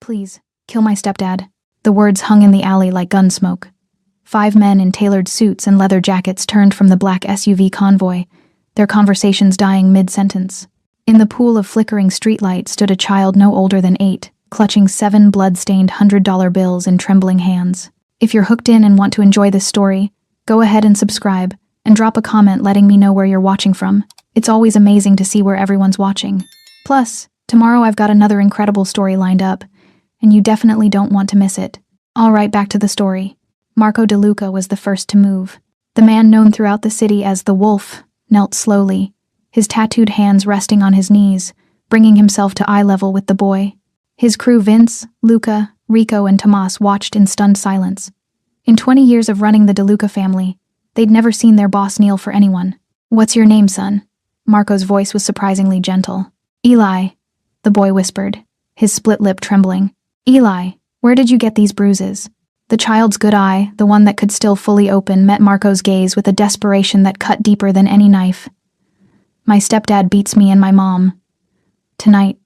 Please, kill my stepdad. The words hung in the alley like gun smoke. 5 men in tailored suits and leather jackets turned from the black SUV convoy, their conversations dying mid-sentence. In the pool of flickering streetlight stood a child no older than 8, clutching 7 blood-stained $100 bills in trembling hands. If you're hooked in and want to enjoy this story, go ahead and subscribe, and drop a comment letting me know where you're watching from. It's always amazing to see where everyone's watching. Plus, tomorrow I've got another incredible story lined up, and you definitely don't want to miss it. Alright, back to the story. Marco DeLuca was the first to move. The man known throughout the city as the Wolf knelt slowly, his tattooed hands resting on his knees, bringing himself to eye level with the boy. His crew Vince, Luca, Rico, and Tomas watched in stunned silence. In 20 years of running the DeLuca family, they'd never seen their boss kneel for anyone. "What's your name, son?" Marco's voice was surprisingly gentle. "Eli," the boy whispered, his split lip trembling. "Eli, where did you get these bruises?" The child's good eye, the one that could still fully open, met Marco's gaze with a desperation that cut deeper than any knife. "My stepdad beats me and my mom. Tonight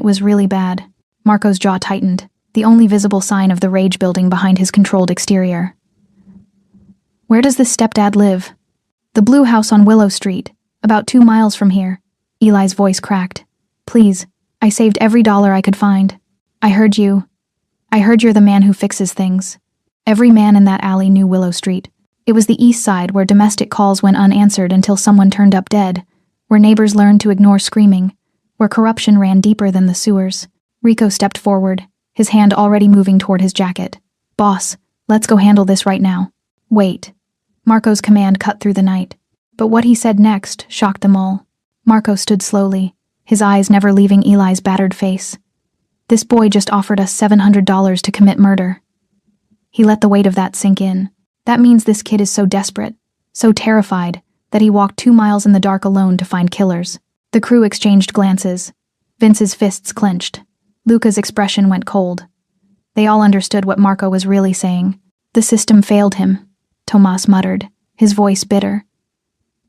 was really bad." Marco's jaw tightened, the only visible sign of the rage building behind his controlled exterior. "Where does this stepdad live?" "The blue house on Willow Street, about 2 miles from here." Eli's voice cracked. "Please, I saved every dollar I could find. I heard you're the man who fixes things." Every man in that alley knew Willow Street. It was the east side where domestic calls went unanswered until someone turned up dead, where neighbors learned to ignore screaming, where corruption ran deeper than the sewers. Rico stepped forward, his hand already moving toward his jacket. "Boss, let's go handle this right now." "Wait." Marco's command cut through the night. But what he said next shocked them all. Marco stood slowly, his eyes never leaving Eli's battered face. "This boy just offered us $700 to commit murder." He let the weight of that sink in. That means this kid is so desperate, so terrified, that he walked 2 miles in the dark alone to find killers. The crew exchanged glances. Vince's fists clenched. Luca's expression went cold. They all understood what Marco was really saying. "The system failed him," Tomas muttered, his voice bitter.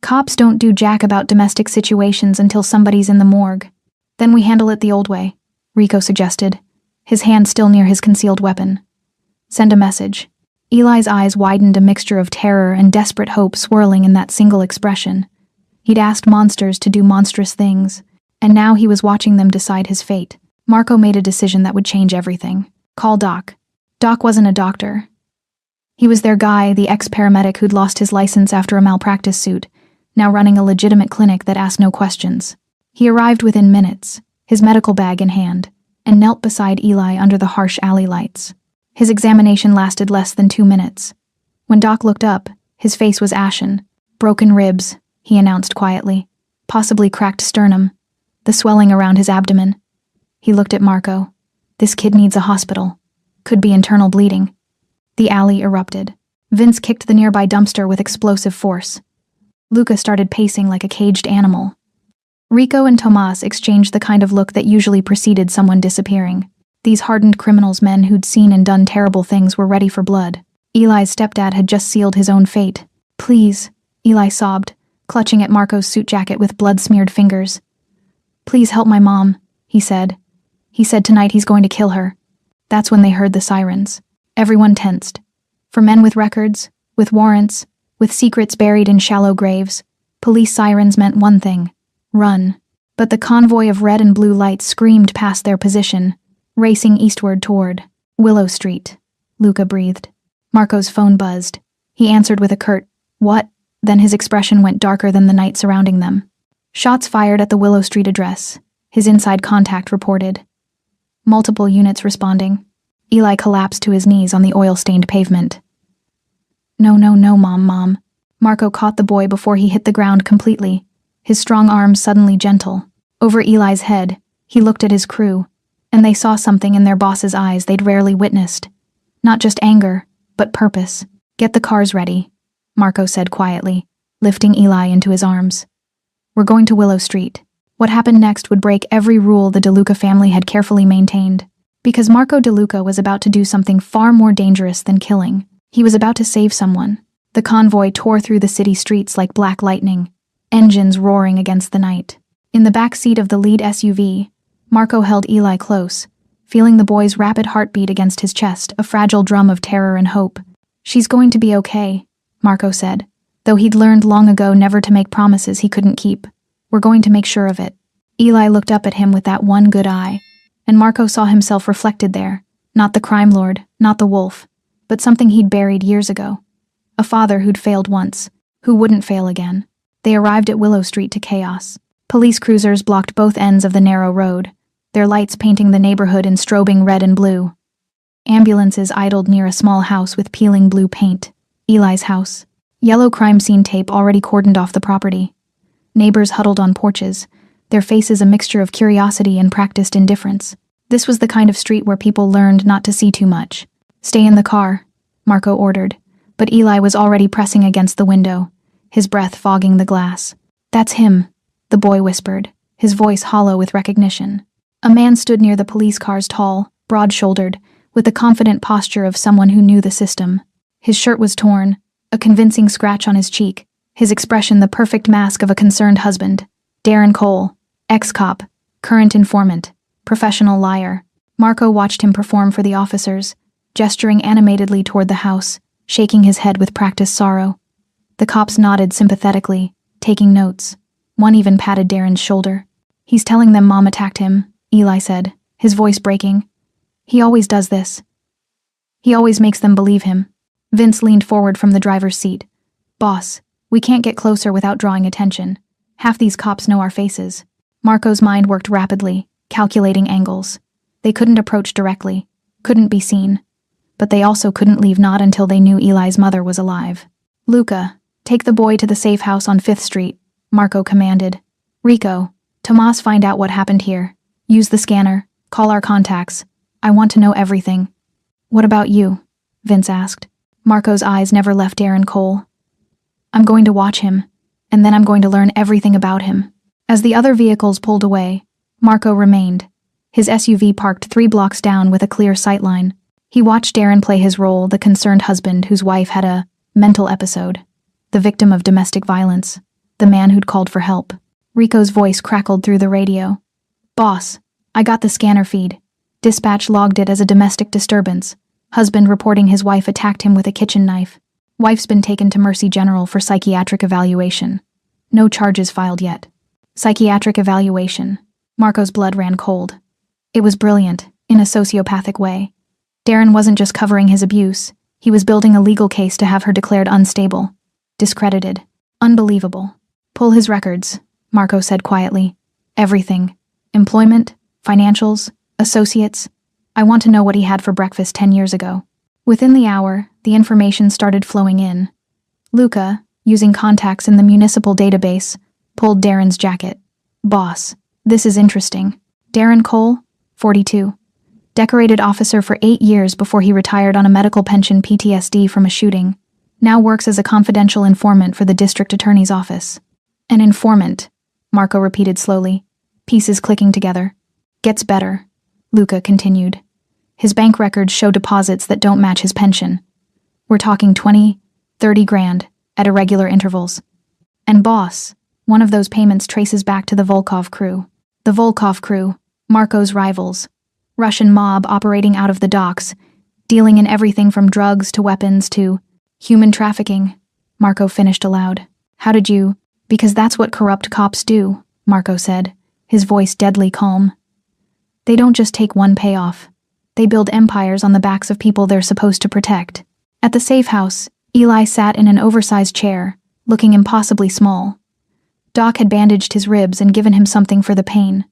"Cops don't do jack about domestic situations until somebody's in the morgue. Then we handle it the old way," Rico suggested, his hand still near his concealed weapon. "Send a message." Eli's eyes widened, a mixture of terror and desperate hope swirling in that single expression. He'd asked monsters to do monstrous things, and now he was watching them decide his fate. Marco made a decision that would change everything. "Call Doc." Doc wasn't a doctor. He was their guy, the ex-paramedic who'd lost his license after a malpractice suit, now running a legitimate clinic that asked no questions. He arrived within minutes, his medical bag in hand, and knelt beside Eli under the harsh alley lights. His examination lasted less than 2 minutes. When Doc looked up, his face was ashen. "Broken ribs," he announced quietly, "possibly cracked sternum, the swelling around his abdomen." He looked at Marco. "This kid needs a hospital. Could be internal bleeding." The alley erupted. Vince kicked the nearby dumpster with explosive force. Luca started pacing like a caged animal. Rico and Tomas exchanged the kind of look that usually preceded someone disappearing. These hardened criminals, men who'd seen and done terrible things, were ready for blood. Eli's stepdad had just sealed his own fate. "Please," Eli sobbed, clutching at Marco's suit jacket with blood-smeared fingers. "Please help my mom," he said. "He said tonight he's going to kill her." That's when they heard the sirens. Everyone tensed. For men with records, with warrants, with secrets buried in shallow graves, police sirens meant one thing: run. But the convoy of red and blue lights screamed past their position, racing eastward toward Willow Street. Luca breathed. Marco's phone buzzed. He answered with a curt, "What?" Then his expression went darker than the night surrounding them. "Shots fired at the Willow Street address," his inside contact reported. Multiple units responding. Eli collapsed to his knees on the oil-stained pavement. No, Mom. Marco caught the boy before he hit the ground completely, his strong arms suddenly gentle. Over Eli's head, he looked at his crew, and they saw something in their boss's eyes they'd rarely witnessed. Not just anger, but purpose. "Get the cars ready," Marco said quietly, lifting Eli into his arms. "We're going to Willow Street." What happened next would break every rule the DeLuca family had carefully maintained. Because Marco DeLuca was about to do something far more dangerous than killing. He was about to save someone. The convoy tore through the city streets like black lightning, engines roaring against the night. In the back seat of the lead SUV, Marco held Eli close, feeling the boy's rapid heartbeat against his chest, a fragile drum of terror and hope. "She's going to be okay," Marco said, though he'd learned long ago never to make promises he couldn't keep. "We're going to make sure of it." Eli looked up at him with that one good eye, and Marco saw himself reflected there, not the crime lord, not the wolf, but something he'd buried years ago. A father who'd failed once, who wouldn't fail again. They arrived at Willow Street to chaos. Police cruisers blocked both ends of the narrow road, their lights painting the neighborhood in strobing red and blue. Ambulances idled near a small house with peeling blue paint. Eli's house. Yellow crime scene tape already cordoned off the property. Neighbors huddled on porches, their faces a mixture of curiosity and practiced indifference. This was the kind of street where people learned not to see too much. "Stay in the car," Marco ordered, but Eli was already pressing against the window, his breath fogging the glass. "That's him," the boy whispered, his voice hollow with recognition. A man stood near the police cars, tall, broad-shouldered, with the confident posture of someone who knew the system. His shirt was torn, a convincing scratch on his cheek, his expression the perfect mask of a concerned husband. Darren Cole, ex-cop, current informant, professional liar. Marco watched him perform for the officers, gesturing animatedly toward the house, shaking his head with practiced sorrow. The cops nodded sympathetically, taking notes. One even patted Darren's shoulder. "He's telling them Mom attacked him," Eli said, his voice breaking. "He always does this. He always makes them believe him." Vince leaned forward from the driver's seat. "Boss, we can't get closer without drawing attention. Half these cops know our faces." Marco's mind worked rapidly, calculating angles. They couldn't approach directly, couldn't be seen. But they also couldn't leave not until they knew Eli's mother was alive. "Luca, take the boy to the safe house on 5th Street, Marco commanded. "Rico, Tomas, find out what happened here. Use the scanner, call our contacts. I want to know everything." "What about you?" Vince asked. Marco's eyes never left Darren Cole. "I'm going to watch him, and then I'm going to learn everything about him." As the other vehicles pulled away, Marco remained, his SUV parked 3 blocks down with a clear sightline. He watched Darren play his role, the concerned husband whose wife had a mental episode, the victim of domestic violence, the man who'd called for help. Rico's voice crackled through the radio. "Boss, I got the scanner feed. Dispatch logged it as a domestic disturbance. Husband reporting his wife attacked him with a kitchen knife. Wife's been taken to Mercy General for psychiatric evaluation. No charges filed yet." Psychiatric evaluation. Marco's blood ran cold. It was brilliant, in a sociopathic way. Darren wasn't just covering his abuse, he was building a legal case to have her declared unstable, discredited, unbelievable. "Pull his records," Marco said quietly. "Everything. Employment, financials, associates. I want to know what he had for breakfast 10 years ago." Within the hour, the information started flowing in. Luca, using contacts in the municipal database, pulled Darren's jacket. "Boss, this is interesting. Darren Cole, 42. Decorated officer for 8 years before he retired on a medical pension PTSD from a shooting. Now works as a confidential informant for the district attorney's office." "An informant," Marco repeated slowly, pieces clicking together. "Gets better," Luca continued. "His bank records show deposits that don't match his pension. We're talking 20, 30 grand, at irregular intervals. And boss, one of those payments traces back to the Volkov crew. The Volkov crew, Marco's rivals. Russian mob operating out of the docks, dealing in everything from drugs to weapons to human trafficking," Marco finished aloud. "How did you—" "Because that's what corrupt cops do," Marco said, his voice deadly calm. "They don't just take one payoff. They build empires on the backs of people they're supposed to protect." At the safe house, Eli sat in an oversized chair, looking impossibly small. Doc had bandaged his ribs and given him something for the pain.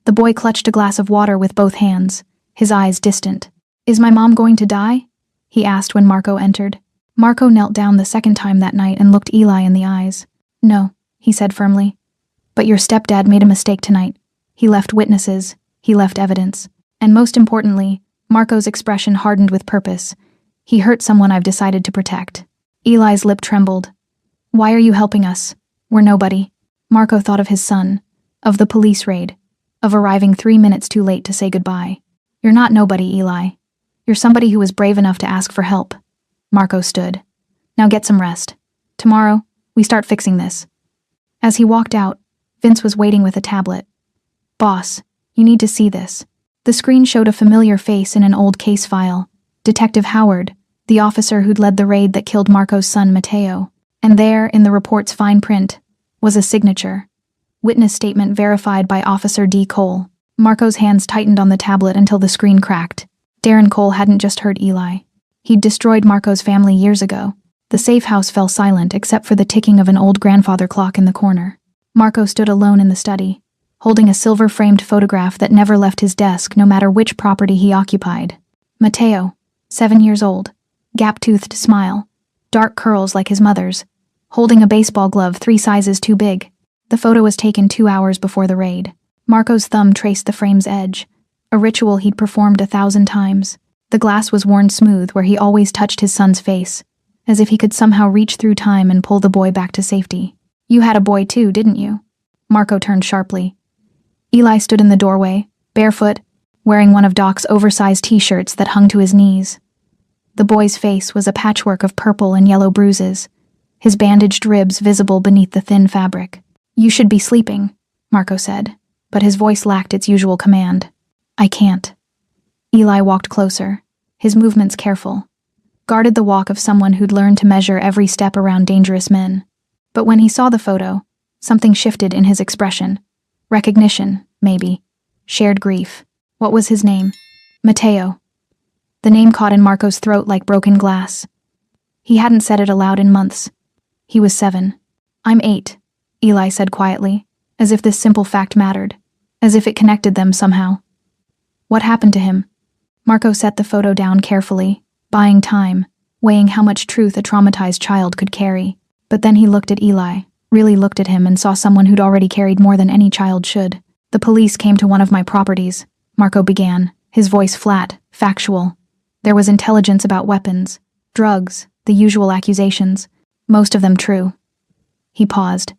The boy clutched a glass of water with both hands, his eyes distant. "Is my mom going to die?" he asked when Marco entered. Marco knelt down the second time that night and looked Eli in the eyes. "No," he said firmly. "But your stepdad made a mistake tonight. He left witnesses, he left evidence. And most importantly," Marco's expression hardened with purpose, "he hurt someone I've decided to protect." Eli's lip trembled. "Why are you helping us? We're nobody." Marco thought of his son, of the police raid, of arriving 3 minutes too late to say goodbye. "You're not nobody, Eli. You're somebody who was brave enough to ask for help." Marco stood. "Now get some rest. Tomorrow, we start fixing this." As he walked out, Vince was waiting with a tablet. "Boss, you need to see this." The screen showed a familiar face in an old case file. Detective Howard, the officer who'd led the raid that killed Marco's son Mateo. And there, in the report's fine print, was a signature. Witness statement verified by Officer D. Cole. Marco's hands tightened on the tablet until the screen cracked. Darren Cole hadn't just hurt Eli. He'd destroyed Marco's family years ago. The safe house fell silent except for the ticking of an old grandfather clock in the corner. Marco stood alone in the study, holding a silver-framed photograph that never left his desk no matter which property he occupied. Mateo, 7 years old, gap-toothed smile, dark curls like his mother's, holding a baseball glove 3 sizes too big. The photo was taken 2 hours before the raid. Marco's thumb traced the frame's edge, a ritual he'd performed 1,000 times. The glass was worn smooth where he always touched his son's face, as if he could somehow reach through time and pull the boy back to safety. You had a boy too, didn't you? Marco turned sharply. Eli stood in the doorway, barefoot, wearing one of Doc's oversized t-shirts that hung to his knees. The boy's face was a patchwork of purple and yellow bruises, his bandaged ribs visible beneath the thin fabric. You should be sleeping, Marco said, but his voice lacked its usual command. I can't. Eli walked closer, his movements careful, guarded the walk of someone who'd learned to measure every step around dangerous men. But when he saw the photo, something shifted in his expression. Recognition, maybe. Shared grief. What was his name? Mateo. The name caught in Marco's throat like broken glass. He hadn't said it aloud in months. He was 7. I'm 8, Eli said quietly, as if this simple fact mattered, as if it connected them somehow. What happened to him? Marco set the photo down carefully, buying time, weighing how much truth a traumatized child could carry. But then he looked at Eli, really looked at him and saw someone who'd already carried more than any child should. The police came to one of my properties, Marco began, his voice flat, factual. There was intelligence about weapons, drugs, the usual accusations, most of them true. He paused.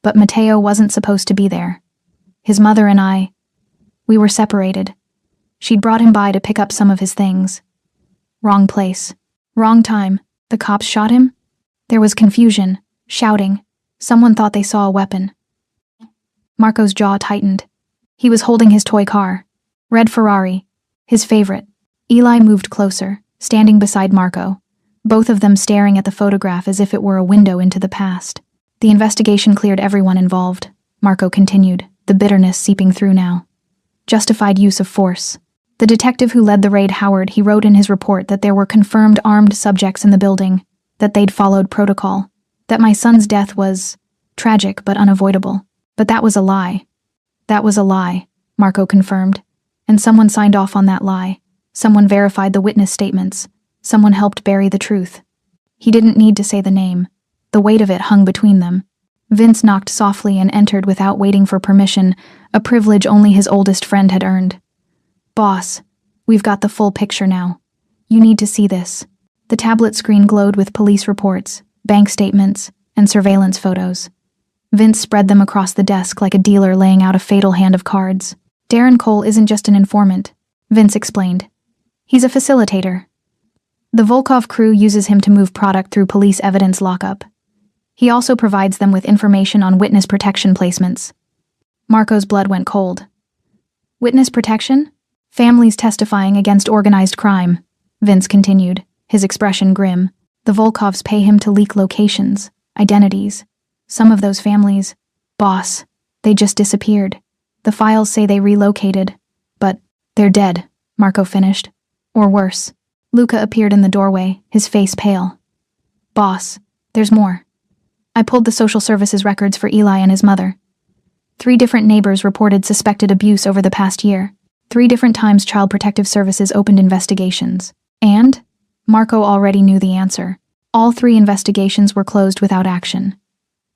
But Mateo wasn't supposed to be there. His mother and we were separated. She'd brought him by to pick up some of his things. Wrong place. Wrong time. The cops shot him? There was confusion, shouting. Someone thought they saw a weapon. Marco's jaw tightened. He was holding his toy car. Red Ferrari. His favorite. Eli moved closer, standing beside Marco, both of them staring at the photograph as if it were a window into the past. The investigation cleared everyone involved, Marco continued, the bitterness seeping through now. Justified use of force. The detective who led the raid, Howard, he wrote in his report that there were confirmed armed subjects in the building, that they'd followed protocol, that my son's death was tragic but unavoidable. But that was a lie. That was a lie, Marco confirmed, and someone signed off on that lie. Someone verified the witness statements. Someone helped bury the truth. He didn't need to say the name. The weight of it hung between them. Vince knocked softly and entered without waiting for permission, a privilege only his oldest friend had earned. Boss, we've got the full picture now. You need to see this. The tablet screen glowed with police reports, bank statements, and surveillance photos. Vince spread them across the desk like a dealer laying out a fatal hand of cards. Darren Cole isn't just an informant, Vince explained. He's a facilitator. The Volkov crew uses him to move product through police evidence lockup. He also provides them with information on witness protection placements. Marco's blood went cold. Witness protection? Families testifying against organized crime, Vince continued, his expression grim. The Volkovs pay him to leak locations, identities. Some of those families, boss, they just disappeared. The files say they relocated, but they're dead, Marco finished. Or worse. Luca appeared in the doorway, his face pale. Boss, there's more. I pulled the social services records for Eli and his mother. 3 different neighbors reported suspected abuse over the past year. 3 different times Child Protective Services opened investigations. And Marco already knew the answer. All 3 investigations were closed without action.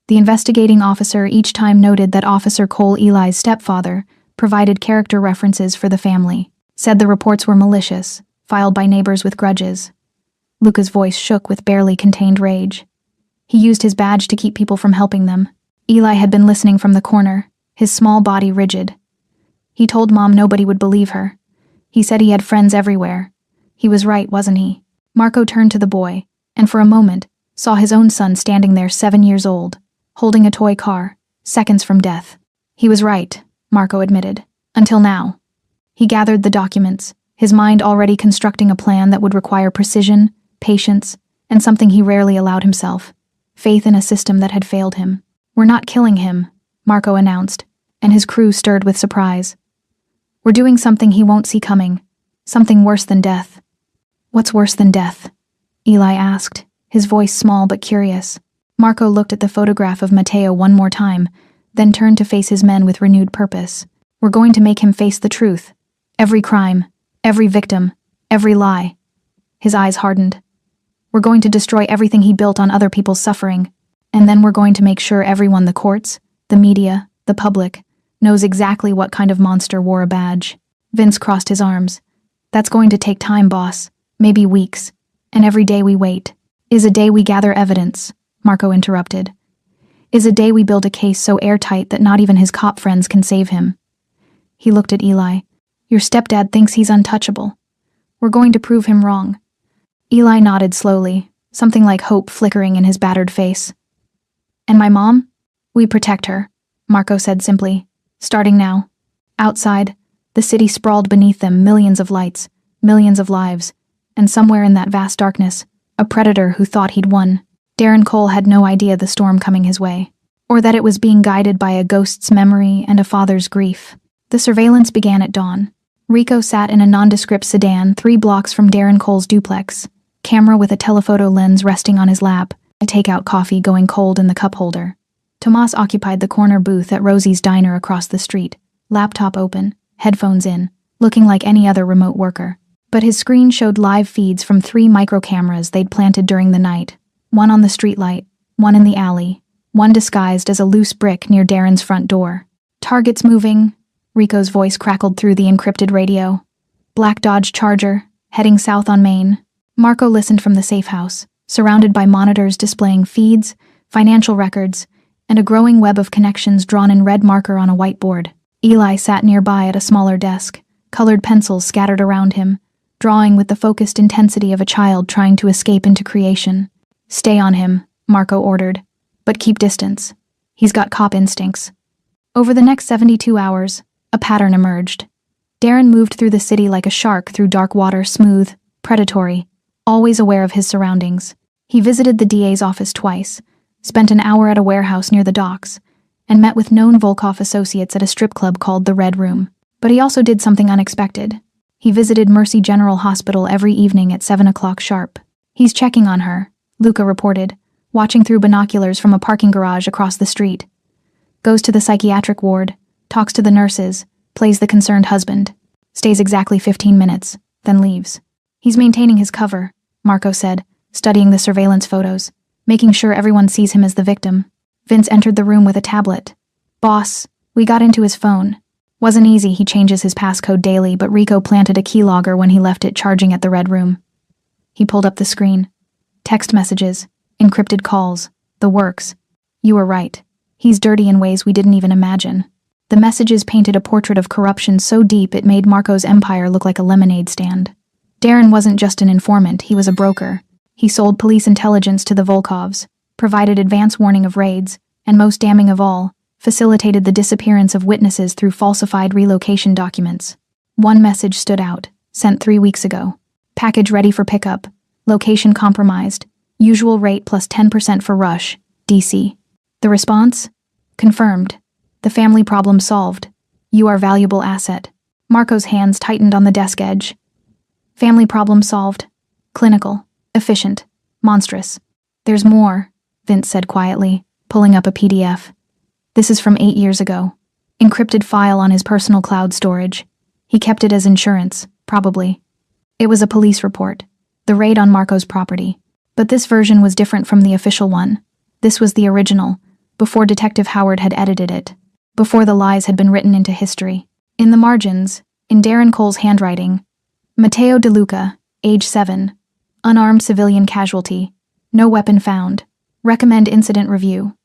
The investigating officer each time noted that Officer Cole, Eli's stepfather, provided character references for the family, said the reports were malicious, filed by neighbors with grudges. Luca's voice shook with barely contained rage. He used his badge to keep people from helping them. Eli had been listening from the corner, his small body rigid. He told Mom nobody would believe her. He said he had friends everywhere. He was right, wasn't he? Marco turned to the boy, and for a moment, saw his own son standing there 7 years old, holding a toy car, seconds from death. He was right, Marco admitted. Until now. He gathered the documents, his mind already constructing a plan that would require precision, patience, and something he rarely allowed himself: faith in a system that had failed him. "We're not killing him," Marco announced, and his crew stirred with surprise. "We're doing something he won't see coming, something worse than death." "What's worse than death?" Eli asked, his voice small but curious. Marco looked at the photograph of Matteo one more time, then turned to face his men with renewed purpose. "We're going to make him face the truth. Every crime, every victim, every lie." His eyes hardened. "We're going to destroy everything he built on other people's suffering, and then we're going to make sure everyone, the courts, the media, the public, knows exactly what kind of monster wore a badge." Vince crossed his arms. "That's going to take time, boss. Maybe weeks. And every day we wait is a day we gather evidence," Marco interrupted. "Is a day we build a case so airtight that not even his cop friends can save him." He looked at Eli. "Your stepdad thinks he's untouchable. We're going to prove him wrong." Eli nodded slowly, something like hope flickering in his battered face. "And my mom? We protect her," Marco said simply. "Starting now." Outside, the city sprawled beneath them, millions of lights, millions of lives, and somewhere in that vast darkness, a predator who thought he'd won. Darren Cole had no idea the storm coming his way, or that it was being guided by a ghost's memory and a father's grief. The surveillance began at dawn. Rico sat in a nondescript sedan 3 blocks from Darren Cole's duplex, camera with a telephoto lens resting on his lap, a takeout coffee going cold in the cup holder. Tomas occupied the corner booth at Rosie's diner across the street, laptop open, headphones in, looking like any other remote worker. But his screen showed live feeds from 3 micro cameras they'd planted during the night, one on the streetlight, one in the alley, one disguised as a loose brick near Darren's front door. "Targets moving," Rico's voice crackled through the encrypted radio. "Black Dodge Charger, heading south on Main." Marco listened from the safe house, surrounded by monitors displaying feeds, financial records, and a growing web of connections drawn in red marker on a whiteboard. Eli sat nearby at a smaller desk, colored pencils scattered around him, drawing with the focused intensity of a child trying to escape into creation. "Stay on him," Marco ordered, "but keep distance. He's got cop instincts." Over the next 72 hours, a pattern emerged. Darren moved through the city like a shark through dark water, smooth, predatory, always aware of his surroundings. He visited the DA's office twice, spent an hour at a warehouse near the docks, and met with known Volkov associates at a strip club called the Red Room. But he also did something unexpected. He visited Mercy General Hospital every evening at 7 o'clock sharp. "He's checking on her," Luca reported, watching through binoculars from a parking garage across the street. "Goes to the psychiatric ward, talks to the nurses, plays the concerned husband, stays exactly 15 minutes, then leaves." "He's maintaining his cover," Marco said, studying the surveillance photos, making sure everyone sees him as the victim. Vince entered the room with a tablet. "Boss, we got into his phone. Wasn't easy, he changes his passcode daily, but Rico planted a keylogger when he left it charging at the Red Room." He pulled up the screen. Text messages, encrypted calls, the works. "You were right. He's dirty in ways we didn't even imagine." The messages painted a portrait of corruption so deep it made Marco's empire look like a lemonade stand. Darren wasn't just an informant, he was a broker. He sold police intelligence to the Volkovs, provided advance warning of raids, and most damning of all, facilitated the disappearance of witnesses through falsified relocation documents. One message stood out, sent 3 weeks ago. "Package ready for pickup. Location compromised. Usual rate plus 10% for rush. DC." The response? "Confirmed. The family problem solved. You are valuable asset." Marco's hands tightened on the desk edge. "Family problem solved. Clinical. Efficient. Monstrous." "There's more," Vince said quietly, pulling up a PDF. "This is from 8 years ago. Encrypted file on his personal cloud storage. He kept it as insurance, probably. It was a police report. The raid on Marco's property. But this version was different from the official one. This was the original, before Detective Howard had edited it, before the lies had been written into history. In the margins, in Darren Cole's handwriting, Matteo De Luca, age 7, unarmed civilian casualty, no weapon found, recommend incident review.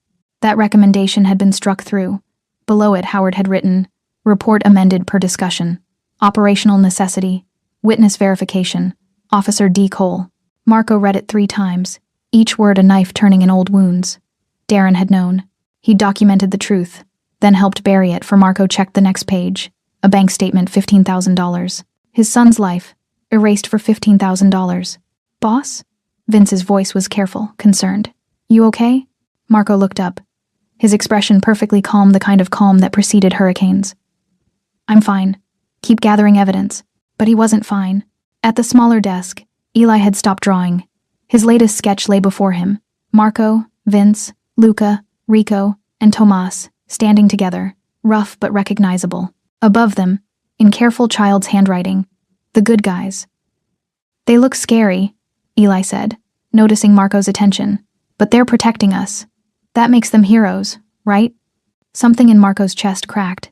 That recommendation had been struck through. Below it, Howard had written, report amended per discussion, operational necessity, witness verification, Officer D. Cole. Marco read it 3 times, each word a knife turning in old wounds. Darren had known. He documented the truth, then helped bury it for Marco checked the next page. A bank statement, $15,000. His son's life, erased for $15,000. Boss? Vince's voice was careful, concerned. You okay? Marco looked up. His expression perfectly calm, the kind of calm that preceded hurricanes. I'm fine. Keep gathering evidence. But he wasn't fine. At the smaller desk, Eli had stopped drawing. His latest sketch lay before him. Marco, Vince, Luca, Rico, and Tomas, standing together, rough but recognizable. Above them, in careful child's handwriting, the good guys. They look scary, Eli said, noticing Marco's attention. But they're protecting us. That makes them heroes, right? Something in Marco's chest cracked.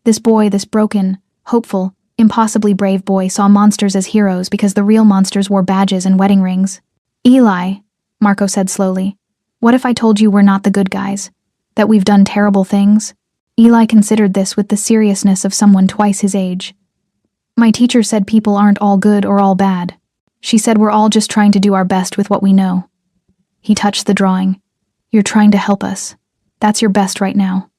This boy, this broken, hopeful, impossibly brave boy saw monsters as heroes because the real monsters wore badges and wedding rings. Eli, Marco said slowly, what if I told you we're not the good guys? That we've done terrible things? Eli considered this with the seriousness of someone twice his age. My teacher said people aren't all good or all bad. She said we're all just trying to do our best with what we know. He touched the drawing. You're trying to help us. That's your best right now.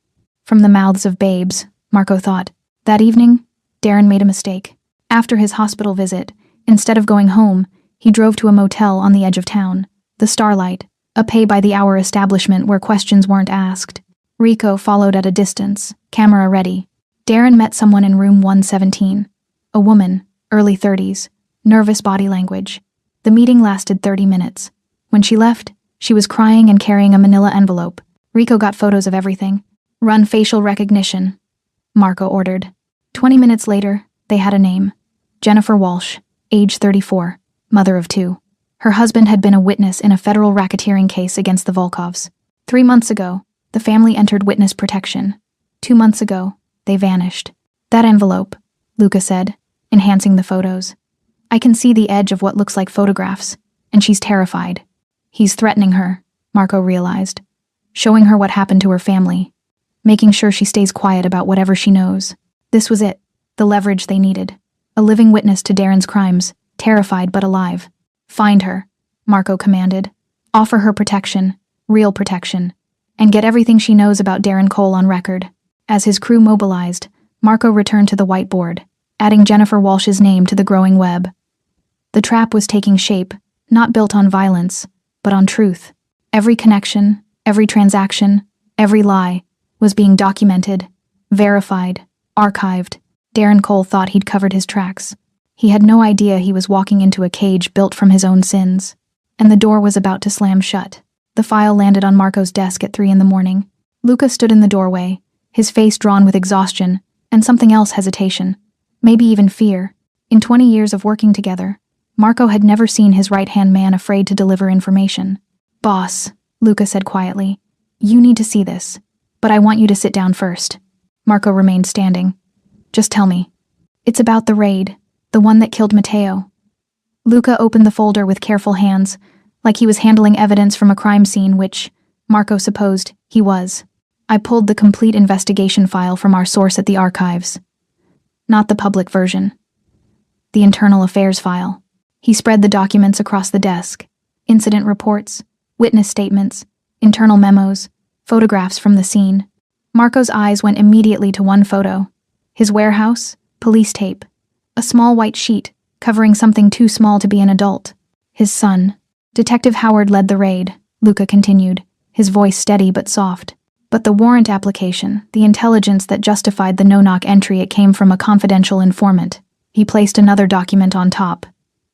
From the mouths of babes, Marco thought. That evening, Darren made a mistake. After his hospital visit, instead of going home, he drove to a motel on the edge of town, the Starlight, a pay-by-the-hour establishment where questions weren't asked. Rico followed at a distance, camera ready. Darren met someone in room 117. A woman, early 30s, nervous body language. The meeting lasted 30 minutes. When she left, she was crying and carrying a manila envelope. Rico got photos of everything. Run facial recognition, Marco ordered. 20 minutes later, they had a name. Jennifer Walsh, age 34, mother of 2. Her husband had been a witness in a federal racketeering case against the Volkovs. 3 months ago, the family entered witness protection. 2 months ago, they vanished. That envelope, Luca said, enhancing the photos. I can see the edge of what looks like photographs, and she's terrified. He's threatening her, Marco realized, showing her what happened to her family, making sure she stays quiet about whatever she knows. This was it, the leverage they needed. A living witness to Darren's crimes, terrified but alive. Find her, Marco commanded. Offer her protection, real protection, and get everything she knows about Darren Cole on record. As his crew mobilized, Marco returned to the whiteboard, adding Jennifer Walsh's name to the growing web. The trap was taking shape, not built on violence, but on truth. Every connection, every transaction, every lie was being documented, verified, archived. Darren Cole thought he'd covered his tracks. He had no idea he was walking into a cage built from his own sins. And the door was about to slam shut. The file landed on Marco's desk at 3 a.m. Luca stood in the doorway, his face drawn with exhaustion, and something else, hesitation. Maybe even fear. In 20 years of working together, Marco had never seen his right-hand man afraid to deliver information. Boss, Luca said quietly, you need to see this, but I want you to sit down first. Marco remained standing. Just tell me. It's about the raid, the one that killed Matteo. Luca opened the folder with careful hands, like he was handling evidence from a crime scene, which, Marco supposed, he was. I pulled the complete investigation file from our source at the archives. Not the public version. The internal affairs file. He spread the documents across the desk. Incident reports, witness statements, internal memos, photographs from the scene. Marco's eyes went immediately to one photo. His warehouse, police tape. A small white sheet, covering something too small to be an adult. His son. Detective Howard led the raid, Luca continued, his voice steady but soft. But the warrant application, the intelligence that justified the no-knock entry, it came from a confidential informant. He placed another document on top.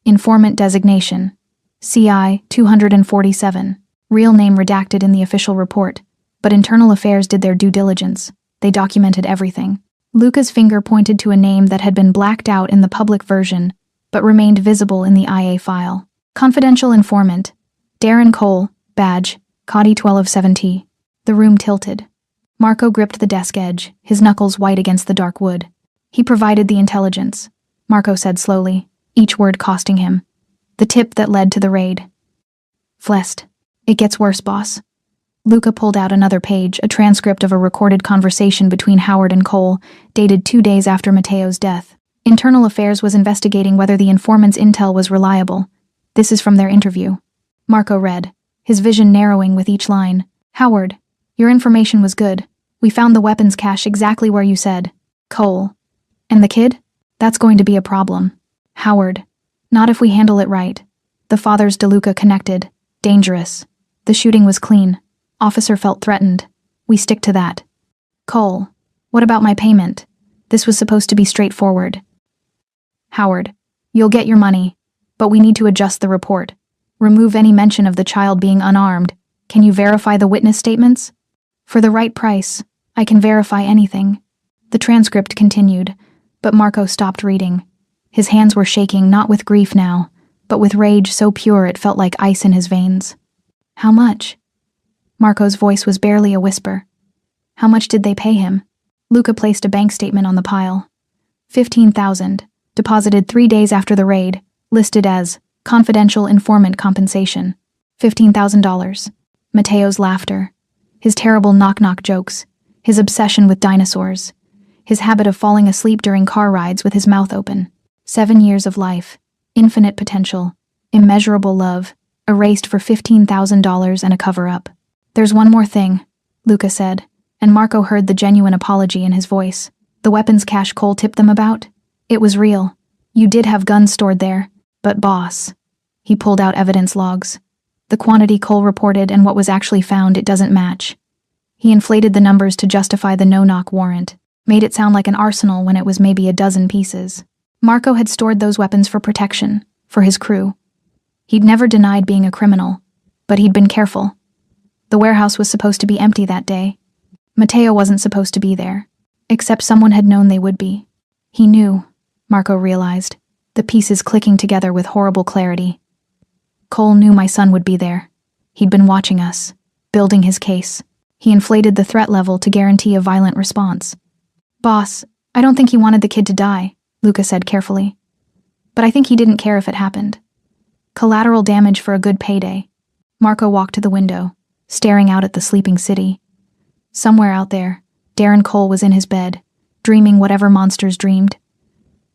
Informant designation. CI 247. Real name redacted in the official report. But Internal Affairs did their due diligence. They documented everything. Luca's finger pointed to a name that had been blacked out in the public version, but remained visible in the IA file. Confidential informant. Darren Cole, badge, Cody 1270. The room tilted. Marco gripped the desk edge, his knuckles white against the dark wood. He provided the intelligence, Marco said slowly, each word costing him. The tip that led to the raid. Flest. It gets worse, boss. Luca pulled out another page, a transcript of a recorded conversation between Howard and Cole, dated 2 days after Matteo's death. Internal Affairs was investigating whether the informant's intel was reliable. This is from their interview. Marco read, his vision narrowing with each line. Howard, your information was good. We found the weapons cache exactly where you said. Cole, And the kid? That's going to be a problem. Howard. Not if we handle it right. The father's DeLuca connected. Dangerous. The shooting was clean. Officer felt threatened. We stick to that. Cole. What about my payment? This was supposed to be straightforward. Howard. You'll get your money. But we need to adjust the report. Remove any mention of the child being unarmed. Can you verify the witness statements? For the right price, I can verify anything. The transcript continued, but Marco stopped reading. His hands were shaking, not with grief now, but with rage so pure it felt like ice in his veins. How much? Marco's voice was barely a whisper. How much did they pay him? Luca placed a bank statement on the pile. 15,000, deposited 3 days after the raid, listed as confidential informant compensation. $15,000. Mateo's laughter. His terrible knock-knock jokes. His obsession with dinosaurs. His habit of falling asleep during car rides with his mouth open. 7 years of life. Infinite potential. Immeasurable love. Erased for $15,000 and a cover-up. There's one more thing, Luca said, and Marco heard the genuine apology in his voice. The weapons cache Cole tipped them about? It was real. You did have guns stored there. But boss. He pulled out evidence logs. The quantity Cole reported and what was actually found, it doesn't match. He inflated the numbers to justify the no-knock warrant, made it sound like an arsenal when it was maybe a dozen pieces. Marco had stored those weapons for protection, for his crew. He'd never denied being a criminal, but he'd been careful. The warehouse was supposed to be empty that day. Mateo wasn't supposed to be there, except someone had known they would be. He knew, Marco realized, the pieces clicking together with horrible clarity. Cole knew my son would be there. He'd been watching us, building his case. He inflated the threat level to guarantee a violent response. Boss, I don't think he wanted the kid to die, Luca said carefully. But I think he didn't care if it happened. Collateral damage for a good payday. Marco walked to the window, staring out at the sleeping city. Somewhere out there, Darren Cole was in his bed, dreaming whatever monsters dreamed.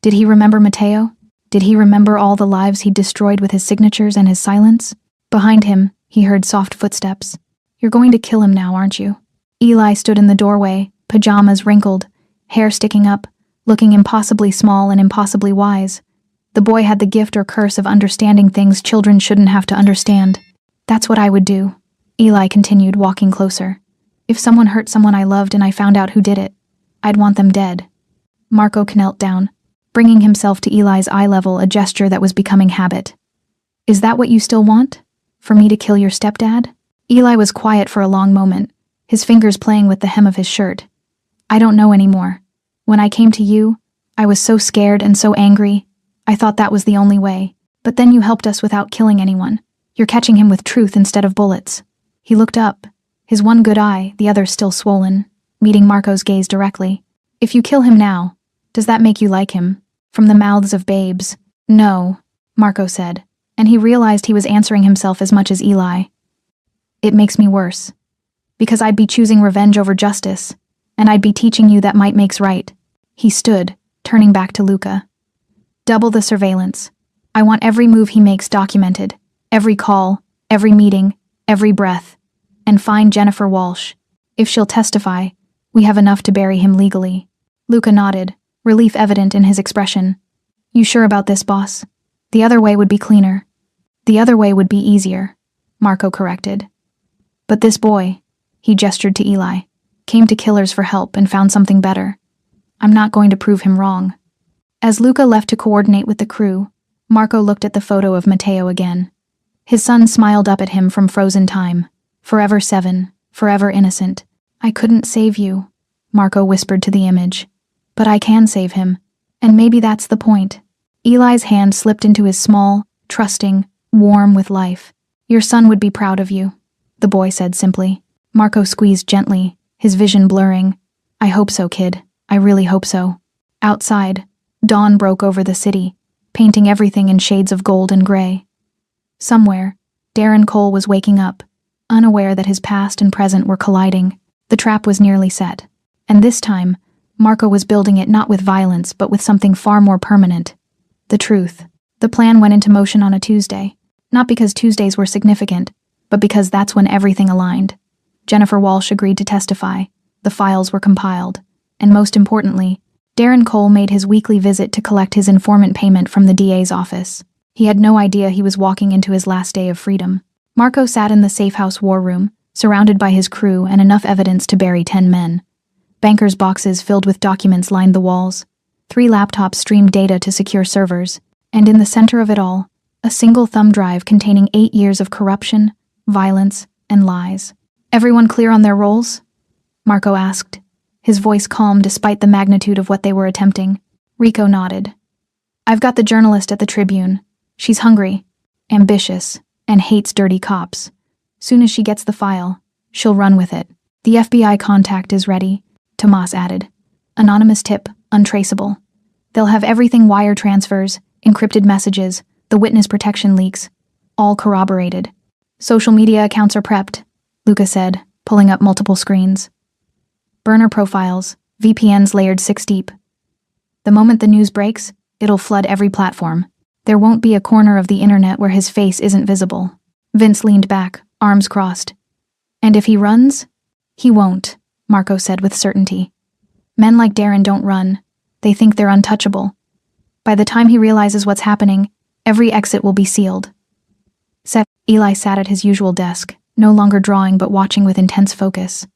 Did he remember Mateo? Did he remember all the lives he'd destroyed with his signatures and his silence? Behind him, he heard soft footsteps. You're going to kill him now, aren't you? Eli stood in the doorway, pajamas wrinkled, hair sticking up, looking impossibly small and impossibly wise. The boy had the gift or curse of understanding things children shouldn't have to understand. That's what I would do, Eli continued, walking closer. If someone hurt someone I loved and I found out who did it, I'd want them dead. Marco knelt down, bringing himself to Eli's eye level, a gesture that was becoming habit. Is that what you still want? For me to kill your stepdad? Eli was quiet for a long moment, his fingers playing with the hem of his shirt. I don't know anymore. When I came to you, I was so scared and so angry. I thought that was the only way. But then you helped us without killing anyone. You're catching him with truth instead of bullets. He looked up, his one good eye, the other still swollen, meeting Marco's gaze directly. If you kill him now, does that make you like him? From the mouths of babes. No, Marco said, and he realized he was answering himself as much as Eli. It makes me worse. Because I'd be choosing revenge over justice, and I'd be teaching you that might makes right. He stood, turning back to Luca. Double the surveillance. I want every move he makes documented, every call, every meeting, every breath. And find Jennifer Walsh. If she'll testify, we have enough to bury him legally. Luca nodded, relief evident in his expression. You sure about this, boss? The other way would be cleaner. The other way would be easier, Marco corrected. But this boy, he gestured to Eli, came to Killers for help and found something better. I'm not going to prove him wrong. As Luca left to coordinate with the crew, Marco looked at the photo of Mateo again. His son smiled up at him from frozen time. Forever 7, forever innocent. I couldn't save you, Marco whispered to the image. But I can save him, and maybe that's the point. Eli's hand slipped into his small, trusting, warm with life. Your son would be proud of you, the boy said simply. Marco squeezed gently, his vision blurring. I hope so, kid. I really hope so. Outside, dawn broke over the city, painting everything in shades of gold and gray. Somewhere, Darren Cole was waking up, unaware that his past and present were colliding. The trap was nearly set, and this time, Marco was building it not with violence but with something far more permanent. The truth. The plan went into motion on a Tuesday, not because Tuesdays were significant, but because that's when everything aligned. Jennifer Walsh agreed to testify, the files were compiled, and most importantly, Darren Cole made his weekly visit to collect his informant payment from the DA's office. He had no idea he was walking into his last day of freedom. Marco sat in the safehouse war room, surrounded by his crew and enough evidence to bury 10 men. Bankers' boxes filled with documents lined the walls. 3 laptops streamed data to secure servers, and in the center of it all, a single thumb drive containing 8 years of corruption, violence, and lies. "Everyone clear on their roles?" Marco asked, his voice calm despite the magnitude of what they were attempting. Rico nodded. "I've got the journalist at the Tribune. She's hungry, ambitious, and hates dirty cops. Soon as she gets the file, she'll run with it. The FBI contact is ready," Tomas added. "Anonymous tip, untraceable. They'll have everything: wire transfers, encrypted messages, the witness protection leaks, all corroborated. Social media accounts are prepped," Luca said, pulling up multiple screens. "Burner profiles, VPNs layered 6 deep. The moment the news breaks, it'll flood every platform. There won't be a corner of the internet where his face isn't visible." Vince leaned back, arms crossed. "And if he runs?" "He won't," Marco said with certainty. "Men like Darren don't run. They think they're untouchable. By the time he realizes what's happening, every exit will be sealed." Eli sat at his usual desk, no longer drawing but watching with intense focus.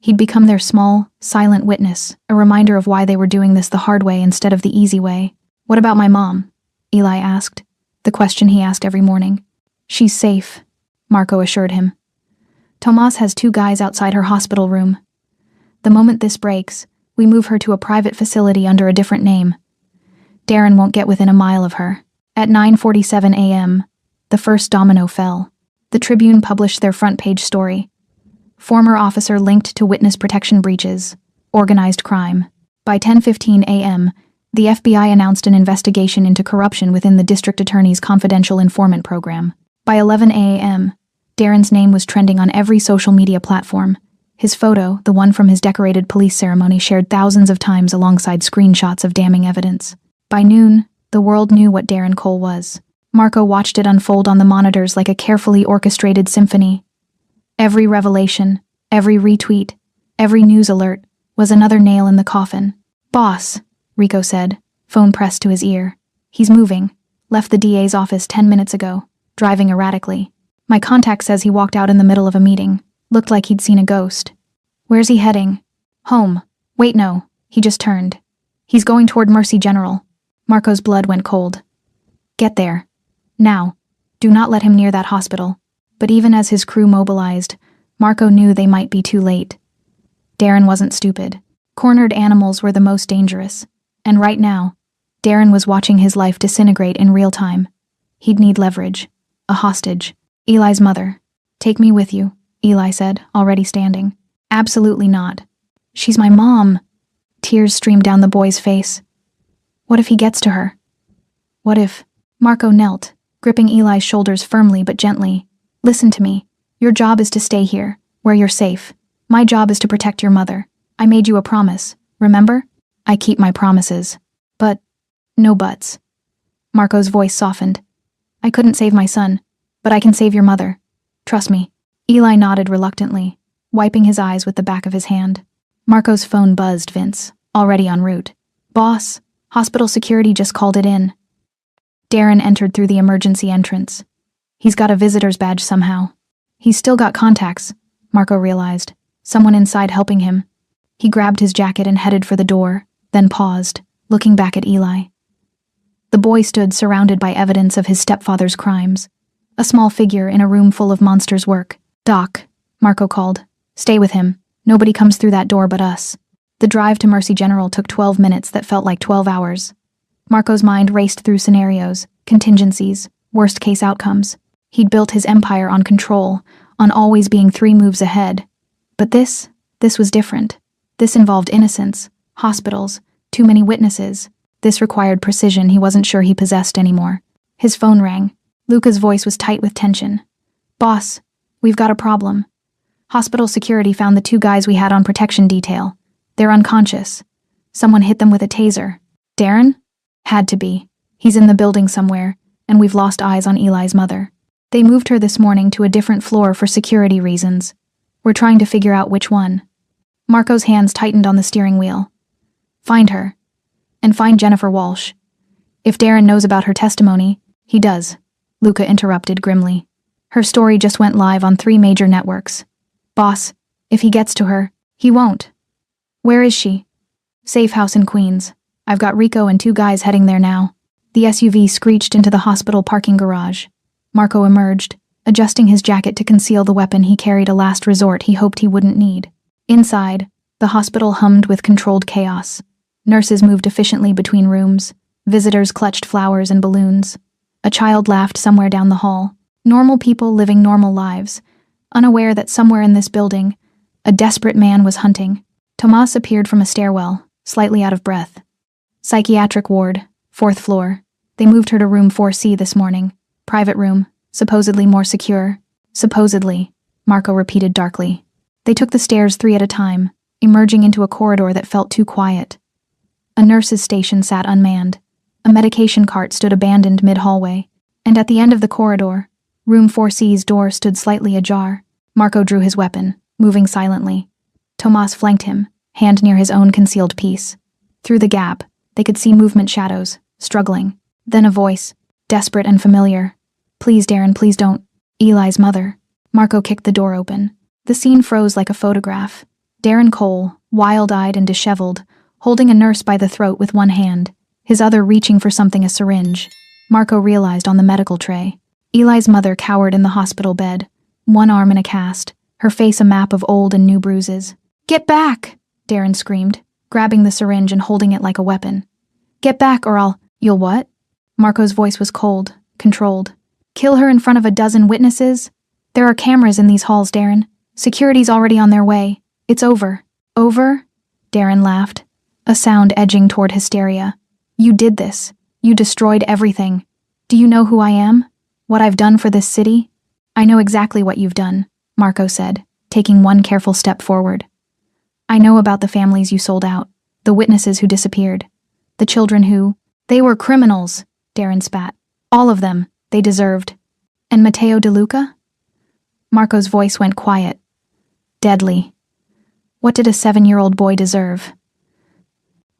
He'd become their small, silent witness, a reminder of why they were doing this the hard way instead of the easy way. "What about my mom?" Eli asked, the question he asked every morning. "She's safe," Marco assured him. "Tomas has 2 guys outside her hospital room. The moment this breaks, we move her to a private facility under a different name. Darren won't get within a mile of her." At 9:47 a.m., the first domino fell. The Tribune published their front-page story. "Former officer linked to witness protection breaches. Organized crime." By 10:15 a.m., the FBI announced an investigation into corruption within the district attorney's confidential informant program. By 11 a.m., Darren's name was trending on every social media platform. His photo, the one from his decorated police ceremony, shared thousands of times alongside screenshots of damning evidence. By noon, the world knew what Darren Cole was. Marco watched it unfold on the monitors like a carefully orchestrated symphony. Every revelation, every retweet, every news alert was another nail in the coffin. "Boss," Rico said, phone pressed to his ear. "He's moving. Left the DA's office 10 minutes ago, driving erratically. My contact says he walked out in the middle of a meeting. Looked like he'd seen a ghost." "Where's he heading?" "Home. Wait, no. He just turned. He's going toward Mercy General." Marco's blood went cold. "Get there. Now. Do not let him near that hospital." But even as his crew mobilized, Marco knew they might be too late. Darren wasn't stupid. Cornered animals were the most dangerous. And right now, Darren was watching his life disintegrate in real time. He'd need leverage. A hostage. Eli's mother. "Take me with you," Eli said, already standing. "Absolutely not. She's my mom." Tears streamed down the boy's face. "What if he gets to her? What if—" Marco knelt, gripping Eli's shoulders firmly but gently. "Listen to me. Your job is to stay here, where you're safe. My job is to protect your mother. I made you a promise, remember? I keep my promises. But, no buts." Marco's voice softened. "I couldn't save my son, but I can save your mother. Trust me." Eli nodded reluctantly, wiping his eyes with the back of his hand. Marco's phone buzzed Vince, already en route. "Boss, hospital security just called it in." Darren entered through the emergency entrance. "He's got a visitor's badge somehow." "He's still got contacts," Marco realized. Someone inside helping him. He grabbed his jacket and headed for the door, then paused, looking back at Eli. The boy stood surrounded by evidence of his stepfather's crimes. A small figure in a room full of monsters' work. "Doc," Marco called. "Stay with him. Nobody comes through that door but us." The drive to Mercy General took 12 minutes that felt like 12 hours. Marco's mind raced through scenarios, contingencies, worst-case outcomes. He'd built his empire on control, on always being 3 moves ahead. But this was different. This involved innocence, hospitals, too many witnesses. This required precision he wasn't sure he possessed anymore. His phone rang. Luca's voice was tight with tension. "Boss, we've got a problem. Hospital security found the 2 guys we had on protection detail. They're unconscious. Someone hit them with a taser." "Darren?" "Had to be. He's in the building somewhere, and we've lost eyes on Eli's mother. They moved her this morning to a different floor for security reasons. We're trying to figure out which one." Marco's hands tightened on the steering wheel. "Find her. And find Jennifer Walsh. If Darren knows about her testimony, he does, Luca interrupted grimly. Her story just went live on 3 major networks. Boss, if he gets to her, he won't. Where is she? Safe house in Queens. I've got Rico and 2 guys heading there now. The SUV screeched into the hospital parking garage. Marco emerged, adjusting his jacket to conceal the weapon he carried, a last resort he hoped he wouldn't need. Inside, the hospital hummed with controlled chaos. Nurses moved efficiently between rooms. Visitors clutched flowers and balloons. A child laughed somewhere down the hall. Normal people living normal lives, unaware that somewhere in this building, a desperate man was hunting. Tomas appeared from a stairwell, slightly out of breath. Psychiatric ward, 4th floor. They moved her to room 4C this morning. Private room, supposedly more secure. Supposedly, Marco repeated darkly. They took the stairs 3 at a time, emerging into a corridor that felt too quiet. A nurse's station sat unmanned. A medication cart stood abandoned mid-hallway. And at the end of the corridor, room 4C's door stood slightly ajar. Marco drew his weapon, moving silently. Tomas flanked him, hand near his own concealed piece. Through the gap, they could see movement shadows, struggling. Then a voice, desperate and familiar. Please, Darren, please don't. Eli's mother. Marco kicked the door open. The scene froze like a photograph. Darren Cole, wild-eyed and disheveled, holding a nurse by the throat with one hand, his other reaching for something, a syringe. Marco realized on the medical tray. Eli's mother cowered in the hospital bed, one arm in a cast, her face a map of old and new bruises. Get back! Darren screamed, grabbing the syringe and holding it like a weapon. Get back or you'll what? Marco's voice was cold, controlled. Kill her in front of a dozen witnesses? There are cameras in these halls, Darren. Security's already on their way. It's over. Over? Darren laughed, a sound edging toward hysteria. You did this. You destroyed everything. Do you know who I am? What I've done for this city? I know exactly what you've done, Marco said, taking one careful step forward. I know about the families you sold out, the witnesses who disappeared, the children who... They were criminals, Darren spat. All of them. They deserved. And Matteo DeLuca? Marco's voice went quiet. Deadly. What did a 7-year-old boy deserve?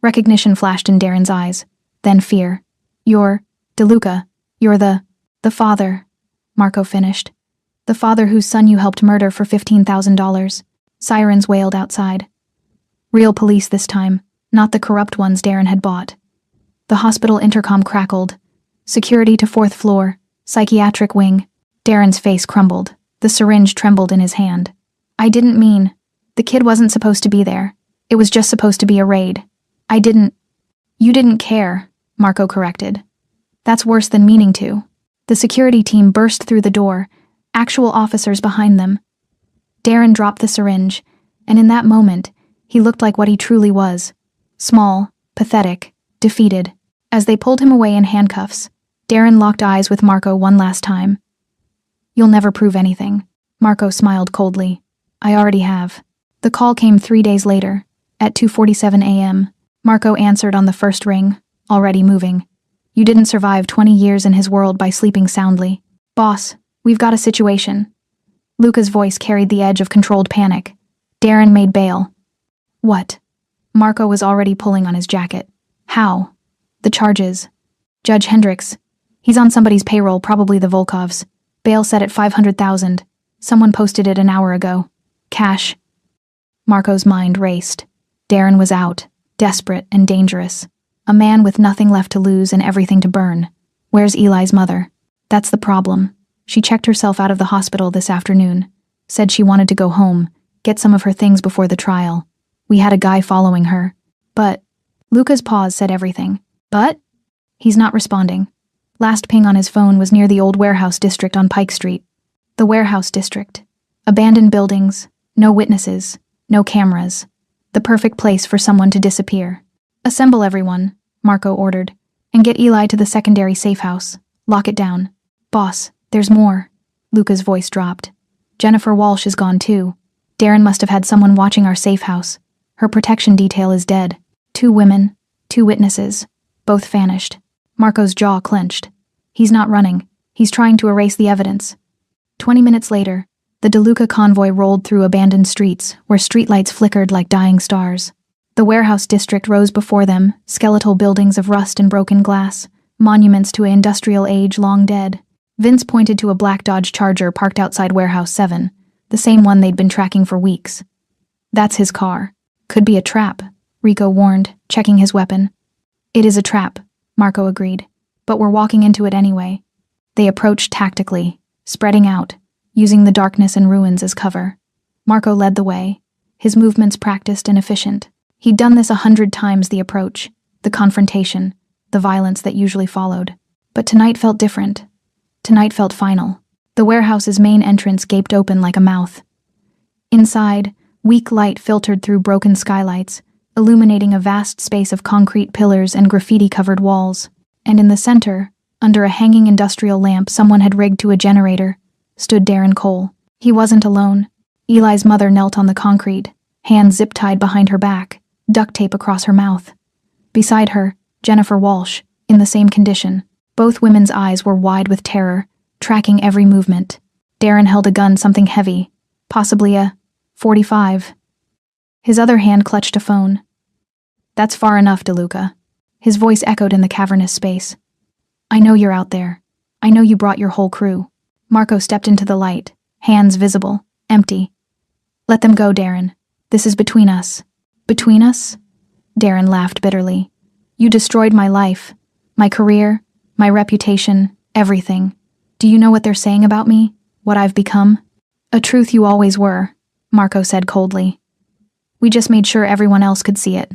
Recognition flashed in Darren's eyes, then fear. You're DeLuca. You're the father, Marco finished. The father whose son you helped murder for $15,000. Sirens wailed outside. Real police this time, not the corrupt ones Darren had bought. The hospital intercom crackled. Security to 4th floor, psychiatric wing. Darren's face crumbled. The syringe trembled in his hand. I didn't mean. The kid wasn't supposed to be there. It was just supposed to be a raid. I didn't. You didn't care, Marco corrected. That's worse than meaning to. The security team burst through the door, actual officers behind them. Darren dropped the syringe, and in that moment, he looked like what he truly was. Small, pathetic, defeated. As they pulled him away in handcuffs, Darren locked eyes with Marco one last time. You'll never prove anything. Marco smiled coldly. I already have. The call came 3 days later, at 2:47 a.m. Marco answered on the first ring, already moving. You didn't survive 20 years in his world by sleeping soundly. Boss, we've got a situation. Luca's voice carried the edge of controlled panic. Darren made bail. What? Marco was already pulling on his jacket. How? The charges. Judge Hendricks. He's on somebody's payroll, probably the Volkovs. Bail set at $500,000. Someone posted it an hour ago. Cash. Marco's mind raced. Darren was out, desperate and dangerous. A man with nothing left to lose and everything to burn. Where's Eli's mother? That's the problem. She checked herself out of the hospital this afternoon. Said she wanted to go home, get some of her things before the trial. We had a guy following her. But... Luca's pause said everything. But? He's not responding. Last ping on his phone was near the old warehouse district on Pike Street. The warehouse district. Abandoned buildings, no witnesses, no cameras. The perfect place for someone to disappear. Assemble everyone, Marco ordered, and get Eli to the secondary safe house. Lock it down. Boss, there's more. Luca's voice dropped. Jennifer Walsh is gone too. Darren must have had someone watching our safe house. Her protection detail is dead. 2 women, 2 witnesses, both vanished. Marco's jaw clenched. He's not running. He's trying to erase the evidence. 20 minutes later, the DeLuca convoy rolled through abandoned streets where streetlights flickered like dying stars. The warehouse district rose before them, skeletal buildings of rust and broken glass, monuments to an industrial age long dead. Vince pointed to a black Dodge Charger parked outside Warehouse 7, the same one they'd been tracking for weeks. That's his car. Could be a trap, Rico warned, checking his weapon. It is a trap, Marco agreed, but we're walking into it anyway. They approached tactically, spreading out, using the darkness and ruins as cover. Marco led the way, his movements practiced and efficient. He'd done this 100 times, the approach, the confrontation, the violence that usually followed. But tonight felt different. Tonight felt final. The warehouse's main entrance gaped open like a mouth. Inside, weak light filtered through broken skylights, illuminating a vast space of concrete pillars and graffiti-covered walls. And in the center, under a hanging industrial lamp someone had rigged to a generator, stood Darren Cole. He wasn't alone. Eli's mother knelt on the concrete, hands zip-tied behind her back, duct tape across her mouth. Beside her, Jennifer Walsh, in the same condition. Both women's eyes were wide with terror, tracking every movement. Darren held a gun, something heavy, possibly a .45. His other hand clutched a phone. That's far enough, DeLuca. His voice echoed in the cavernous space. I know you're out there. I know you brought your whole crew. Marco stepped into the light, hands visible, empty. Let them go, Darren. This is between us. Between us? Darren laughed bitterly. You destroyed my life, my career, my reputation, everything. Do you know what they're saying about me? What I've become? A truth you always were, Marco said coldly. We just made sure everyone else could see it.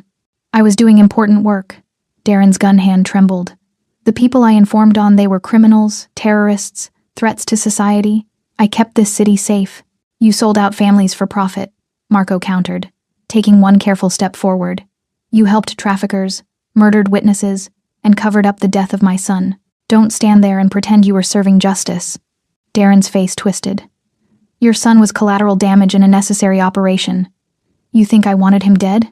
I was doing important work. Darren's gun hand trembled. The people I informed on, they were criminals, terrorists, threats to society. I kept this city safe. You sold out families for profit, Marco countered, taking one careful step forward. You helped traffickers, murdered witnesses, and covered up the death of my son. Don't stand there and pretend you were serving justice. Darren's face twisted. Your son was collateral damage in a necessary operation. You think I wanted him dead?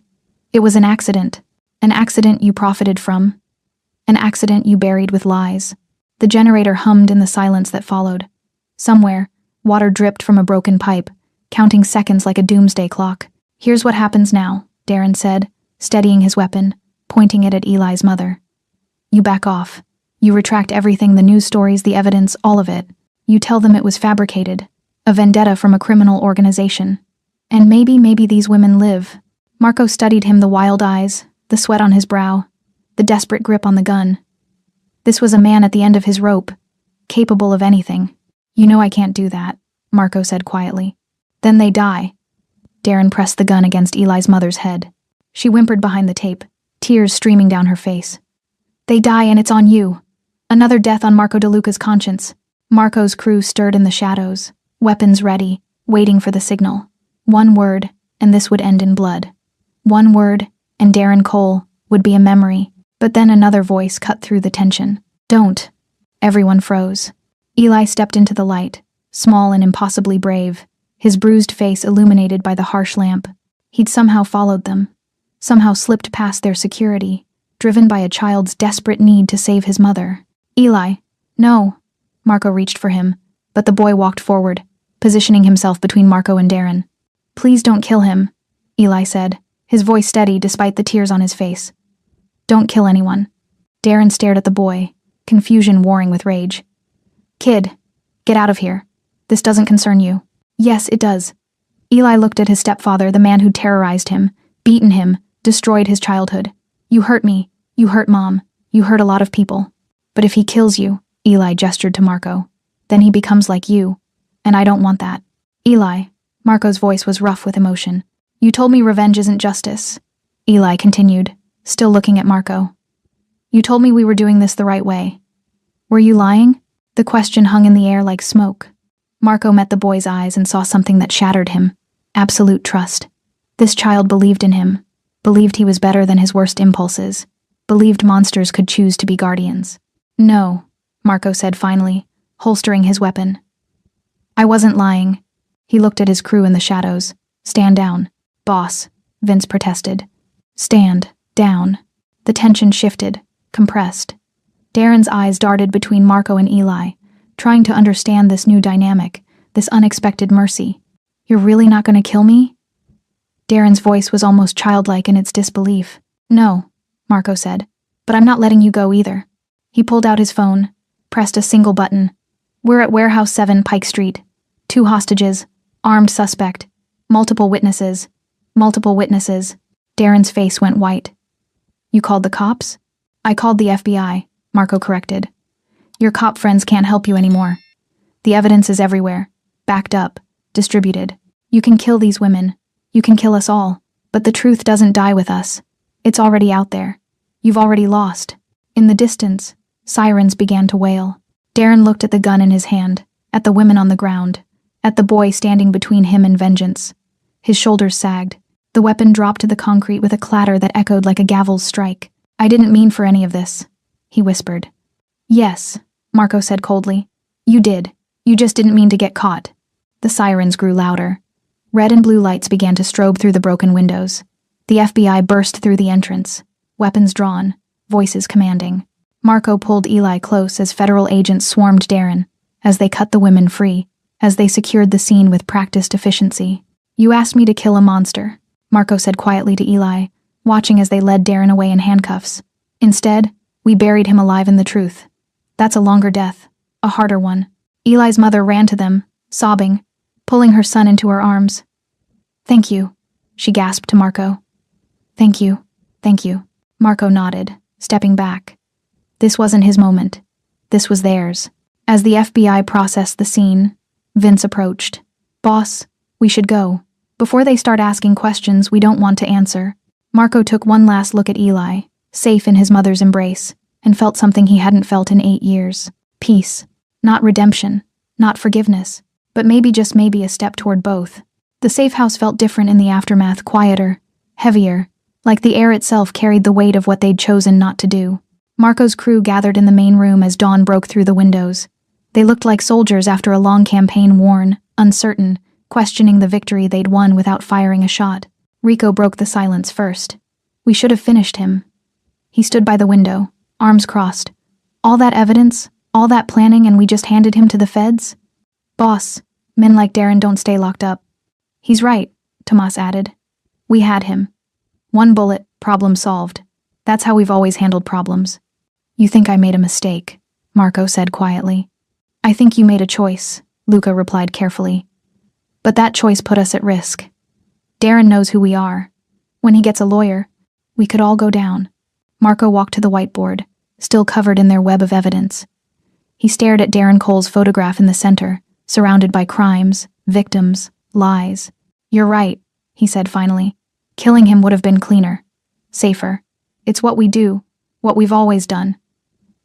It was an accident. An accident you profited from. An accident you buried with lies. The generator hummed in the silence that followed. Somewhere, water dripped from a broken pipe, counting seconds like a doomsday clock. Here's what happens now, Darren said, steadying his weapon, pointing it at Eli's mother. You back off. You retract everything, the news stories, the evidence, all of it. You tell them it was fabricated, a vendetta from a criminal organization. And maybe these women live. Marco studied him, the wild eyes, the sweat on his brow, the desperate grip on the gun. This was a man at the end of his rope, capable of anything. You know I can't do that, Marco said quietly. Then they die. Darren pressed the gun against Eli's mother's head. She whimpered behind the tape, tears streaming down her face. They die and it's on you. Another death on Marco DeLuca's conscience. Marco's crew stirred in the shadows, weapons ready, waiting for the signal. One word, and this would end in blood. One word, and Darren Cole would be a memory. But then another voice cut through the tension. Don't. Everyone froze. Eli stepped into the light, small and impossibly brave, his bruised face illuminated by the harsh lamp. He'd somehow followed them, somehow slipped past their security, driven by a child's desperate need to save his mother. Eli, no. Marco reached for him, but the boy walked forward, positioning himself between Marco and Darren. Please don't kill him, Eli said, his voice steady despite the tears on his face. Don't kill anyone. Darren stared at the boy, confusion warring with rage. Kid, get out of here. This doesn't concern you. Yes, it does. Eli looked at his stepfather, the man who'd terrorized him, beaten him, destroyed his childhood. You hurt me. You hurt Mom. You hurt a lot of people. But if he kills you, Eli gestured to Marco, then he becomes like you, and I don't want that. Eli, Marco's voice was rough with emotion. You told me revenge isn't justice. Eli continued, still looking at Marco. You told me we were doing this the right way. Were you lying? The question hung in the air like smoke. Marco met the boy's eyes and saw something that shattered him. Absolute trust. This child believed in him, believed he was better than his worst impulses, believed monsters could choose to be guardians. No, Marco said finally, holstering his weapon. I wasn't lying. He looked at his crew in the shadows. Stand down. Boss, Vince protested. Stand down. The tension shifted, compressed. Darren's eyes darted between Marco and Eli, trying to understand this new dynamic, this unexpected mercy. You're really not going to kill me? Darren's voice was almost childlike in its disbelief. "No," Marco said, "but I'm not letting you go either." He pulled out his phone, pressed a single button. "We're at Warehouse 7 Pike Street. 2 hostages, armed suspect, multiple witnesses. Darren's face went white. "You called the cops?" "I called the FBI," Marco corrected. "Your cop friends can't help you anymore. The evidence is everywhere, backed up, distributed. You can kill these women. You can kill us all, but the truth doesn't die with us. It's already out there. You've already lost." In the distance, sirens began to wail. Darren looked at the gun in his hand, at the women on the ground, at the boy standing between him and vengeance. His shoulders sagged. The weapon dropped to the concrete with a clatter that echoed like a gavel's strike. "I didn't mean for any of this," he whispered. "Yes," Marco said coldly. "You did. You just didn't mean to get caught." The sirens grew louder. Red and blue lights began to strobe through the broken windows. The FBI burst through the entrance, weapons drawn, voices commanding. Marco pulled Eli close as federal agents swarmed Darren, as they cut the women free, as they secured the scene with practiced efficiency. "You asked me to kill a monster," Marco said quietly to Eli, watching as they led Darren away in handcuffs. "Instead, we buried him alive in the truth. That's a longer death, a harder one." Eli's mother ran to them, sobbing, pulling her son into her arms. "Thank you," she gasped to Marco. Thank you. Marco nodded, stepping back. This wasn't his moment. This was theirs. As the FBI processed the scene, Vince approached. "Boss, we should go. Before they start asking questions we don't want to answer." Marco took one last look at Eli, safe in his mother's embrace, and felt something he hadn't felt in 8 years. Peace. Not redemption, not forgiveness, but maybe, just maybe, a step toward both. The safe house felt different in the aftermath, quieter, heavier, like the air itself carried the weight of what they'd chosen not to do. Marco's crew gathered in the main room as dawn broke through the windows. They looked like soldiers after a long campaign, worn, uncertain, questioning the victory they'd won without firing a shot. Rico broke the silence first. "We should have finished him." He stood by the window, arms crossed. "All that evidence, all that planning, and we just handed him to the feds?" "Boss, men like Darren don't stay locked up." "He's right," Tomas added. "We had him. 1 bullet, problem solved. That's how we've always handled problems." "You think I made a mistake," Marco said quietly. "I think you made a choice," Luca replied carefully. "But that choice put us at risk. Darren knows who we are. When he gets a lawyer, we could all go down." Marco walked to the whiteboard, still covered in their web of evidence. He stared at Darren Cole's photograph in the center, surrounded by crimes, victims, lies. "You're right," he said finally. "Killing him would have been cleaner. Safer. It's what we do, what we've always done."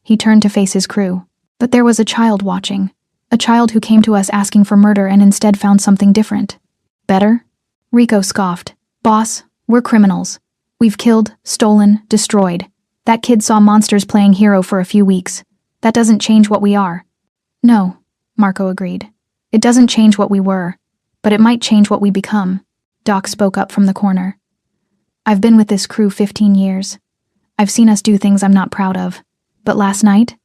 He turned to face his crew. "But there was a child watching. A child who came to us asking for murder and instead found something different. Better?" Rico scoffed. "Boss, we're criminals. We've killed, stolen, destroyed. That kid saw monsters playing hero for a few weeks. That doesn't change what we are." "No," Marco agreed. "It doesn't change what we were, but it might change what we become." Doc spoke up from the corner. "I've been with this crew 15 years. I've seen us do things I'm not proud of. But last night,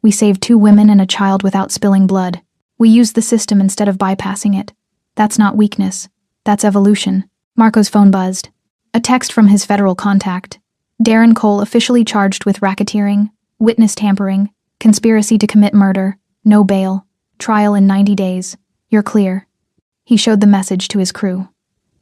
we saved 2 women and a child without spilling blood. We used the system instead of bypassing it. That's not weakness. That's evolution." Marco's phone buzzed. A text from his federal contact. "Darren Cole officially charged with racketeering, witness tampering, conspiracy to commit murder, no bail, trial in 90 days. You're clear." He showed the message to his crew.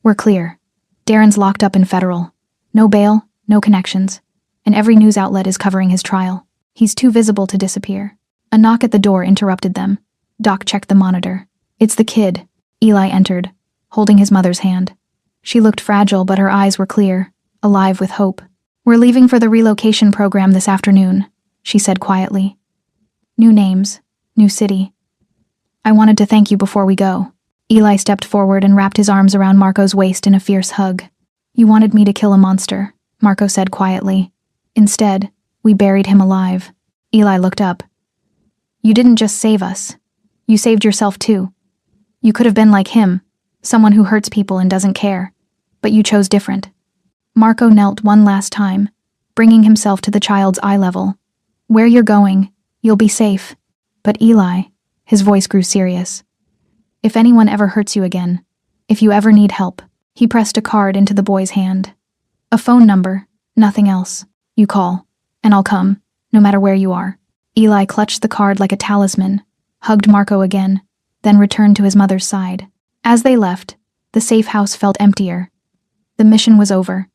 "We're clear. Darren's locked up in federal. No bail, no connections. And every news outlet is covering his trial. He's too visible to disappear." A knock at the door interrupted them. Doc checked the monitor. "It's the kid." Eli entered, holding his mother's hand. She looked fragile, but her eyes were clear, alive with hope. "We're leaving for the relocation program this afternoon," she said quietly. "New names, new city. I wanted to thank you before we go." Eli stepped forward and wrapped his arms around Marco's waist in a fierce hug. "You wanted me to kill a monster," Marco said quietly. "Instead, we buried him alive." Eli looked up. "You didn't just save us. You saved yourself too. You could have been like him, someone who hurts people and doesn't care. But you chose different." Marco knelt one last time, bringing himself to the child's eye level. "Where you're going, you'll be safe. But Eli," his voice grew serious, "if anyone ever hurts you again, if you ever need help, He pressed a card into the boy's hand. A phone number, nothing else. You call, and I'll come, no matter where you are. Eli clutched the card like a talisman, hugged Marco again, then returned to his mother's side. As they left, the safe house felt emptier. The mission was over.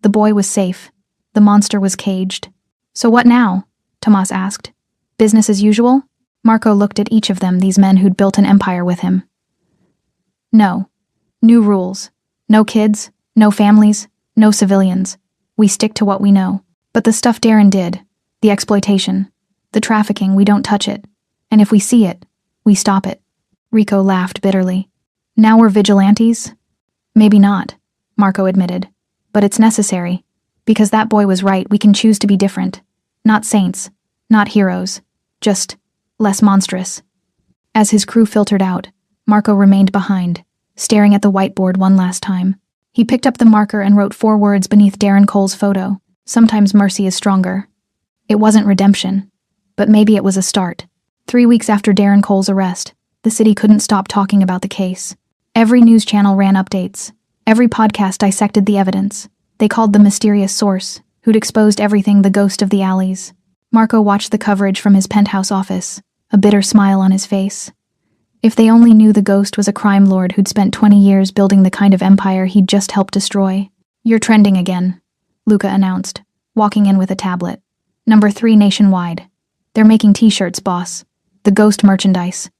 The boy was safe. The monster was caged. So what now? Tomas asked. Business as usual? Marco looked at each of them, these men who'd built an empire with him. No. New rules. No kids, no families, no civilians. We stick to what we know. But the stuff Darren did, the exploitation, the trafficking, we don't touch it. And if we see it, we stop it. Rico laughed bitterly. Now we're vigilantes? Maybe not, Marco admitted. But it's necessary. Because that boy was right, we can choose to be different. Not saints, not heroes, just less monstrous. As his crew filtered out, Marco remained behind, staring at the whiteboard one last time. He picked up the marker and wrote 4 words beneath Darren Cole's photo. Sometimes mercy is stronger. It wasn't redemption, but maybe it was a start. 3 weeks after Darren Cole's arrest, the city couldn't stop talking about the case. Every news channel ran updates. Every podcast dissected the evidence. They called the mysterious source, who'd exposed everything, the ghost of the alleys. Marco watched the coverage from his penthouse office, a bitter smile on his face. If they only knew the ghost was a crime lord who'd spent 20 years building the kind of empire he'd just helped destroy. You're trending again, Luca announced, walking in with a tablet. Number 3 nationwide. They're making t-shirts, boss. The ghost merchandise.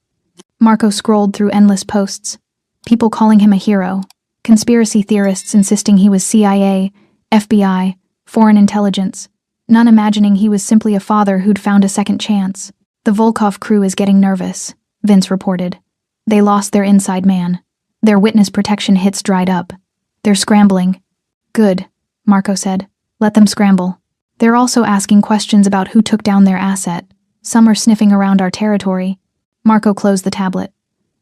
Marco scrolled through endless posts. People calling him a hero. Conspiracy theorists insisting he was CIA, FBI, foreign intelligence. None imagining he was simply a father who'd found a second chance. The Volkov crew is getting nervous, Vince reported. They lost their inside man. Their witness protection hits dried up. They're scrambling. Good, Marco said. Let them scramble. They're also asking questions about who took down their asset. Some are sniffing around our territory. Marco closed the tablet.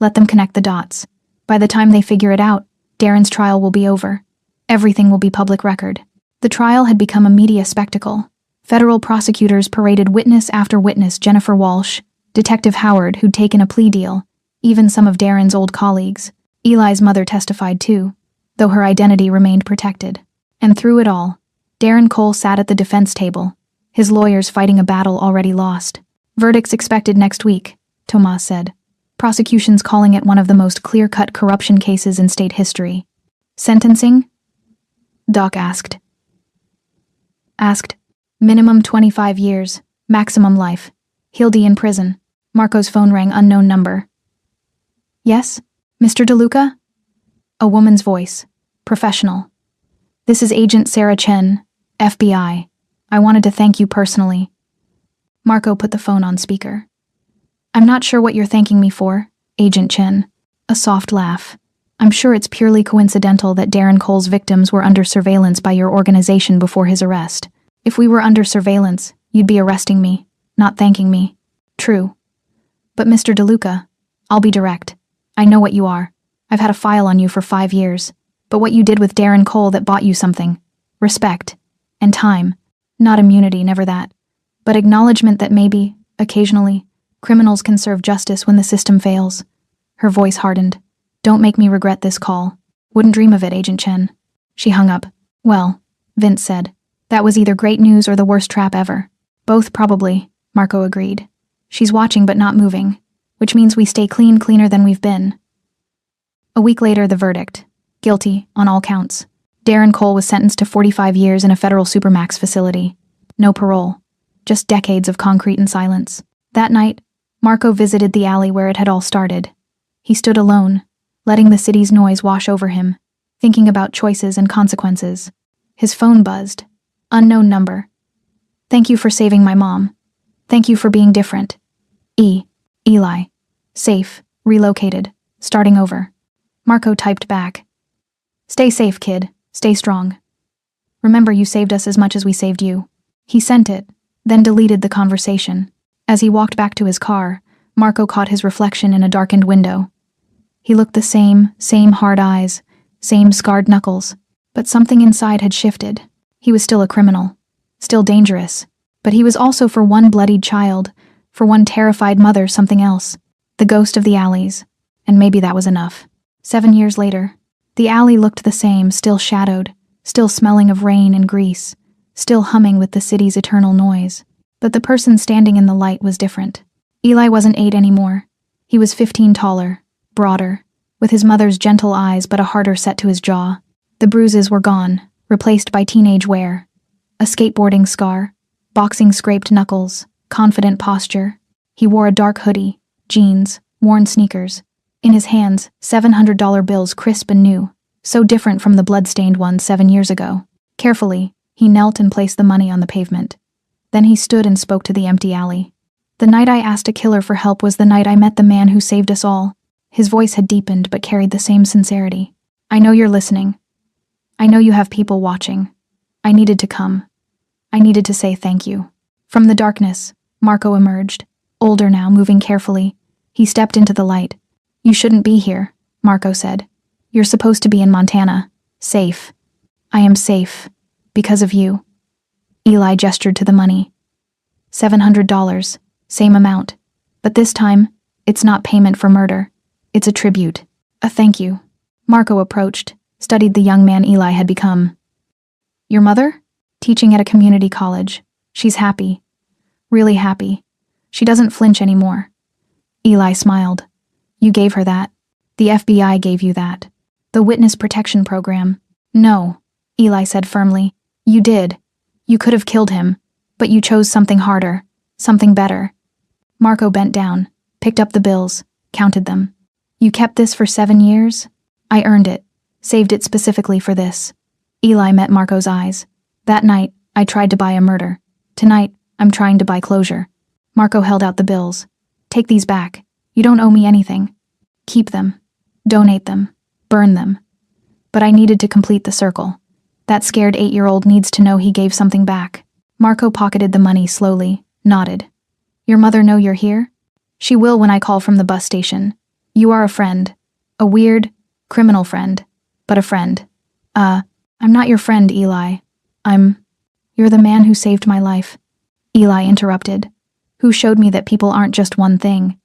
Let them connect the dots. By the time they figure it out, Darren's trial will be over. Everything will be public record. The trial had become a media spectacle. Federal prosecutors paraded witness after witness: Jennifer Walsh, Detective Howard, who'd taken a plea deal, even some of Darren's old colleagues. Eli's mother testified too, though her identity remained protected. And through it all, Darren Cole sat at the defense table, his lawyers fighting a battle already lost. Verdicts expected next week, Tomas said. Prosecutions calling it one of the most clear-cut corruption cases in state history. Sentencing? Doc asked. Minimum 25 years, maximum life. Hildy in prison. Marco's phone rang, unknown number. Yes? Mr. DeLuca? A woman's voice. Professional. This is Agent Sarah Chen, FBI. I wanted to thank you personally. Marco put the phone on speaker. I'm not sure what you're thanking me for, Agent Chen. A soft laugh. I'm sure it's purely coincidental that Darren Cole's victims were under surveillance by your organization before his arrest. If we were under surveillance, you'd be arresting me, not thanking me. True. But Mr. DeLuca, I'll be direct. I know what you are. I've had a file on you for 5 years. But what you did with Darren Cole, that bought you something. Respect. And time. Not immunity, never that. But acknowledgement that maybe, occasionally, criminals can serve justice when the system fails. Her voice hardened. Don't make me regret this call. Wouldn't dream of it, Agent Chen. She hung up. Well, Vince said. That was either great news or the worst trap ever. Both probably, Marco agreed. She's watching but not moving, which means we stay cleaner than we've been. A week later, the verdict. Guilty, on all counts. Darren Cole was sentenced to 45 years in a federal supermax facility. No parole. Just decades of concrete and silence. That night, Marco visited the alley where it had all started. He stood alone, letting the city's noise wash over him, thinking about choices and consequences. His phone buzzed. Unknown number. Thank you for saving my mom. Thank you for being different. Eli. Safe. Relocated. Starting over. Marco typed back. Stay safe, kid. Stay strong. Remember, you saved us as much as we saved you. He sent it, then deleted the conversation. As he walked back to his car, Marco caught his reflection in a darkened window. He looked the same hard eyes, same scarred knuckles, but something inside had shifted. He was still a criminal, still dangerous, but he was also, for one bloodied child, for one terrified mother, something else. The ghost of the alleys. And maybe that was enough. 7 years later, The alley looked the same, still shadowed, still smelling of rain and grease, still humming with the city's eternal noise. But the person standing in the light was different. Eli wasn't 8 anymore. He was 15 taller, broader, with his mother's gentle eyes but a harder set to his jaw. The bruises were gone, replaced by teenage wear. A skateboarding scar, boxing scraped knuckles, confident posture. He wore a dark hoodie, jeans, worn sneakers. In his hands, $700 bills crisp and new, so different from the blood-stained ones 7 years ago. Carefully, he knelt and placed the money on the pavement. Then he stood and spoke to the empty alley. The night I asked a killer for help was the night I met the man who saved us all. His voice had deepened but carried the same sincerity. I know you're listening. I know you have people watching. I needed to come. I needed to say thank you. From the darkness, Marco emerged, older now, moving carefully. He stepped into the light. You shouldn't be here, Marco said. You're supposed to be in Montana. Safe. I am safe. Because of you. Eli gestured to the money. $700. Same amount. But this time, it's not payment for murder. It's a tribute. A thank you. Marco approached, studied the young man Eli had become. Your mother? Teaching at a community college. She's happy. Really happy. She doesn't flinch anymore. Eli smiled. You gave her that. The FBI gave you that. The Witness Protection Program. No, Eli said firmly. You did. You could have killed him, but you chose something harder, something better. Marco bent down, picked up the bills, counted them. You kept this for 7 years? I earned it, saved it specifically for this. Eli met Marco's eyes. That night, I tried to buy a murder. Tonight, I'm trying to buy closure. Marco held out the bills. Take these back. You don't owe me anything. Keep them. Donate them. Burn them. But I needed to complete the circle. That scared 8-year-old needs to know he gave something back. Marco pocketed the money slowly, nodded. Your mother know you're here? She will when I call from the bus station. You are a friend. A weird, criminal friend. But a friend. I'm not your friend, Eli. You're the man who saved my life. Eli interrupted. Who showed me that people aren't just one thing.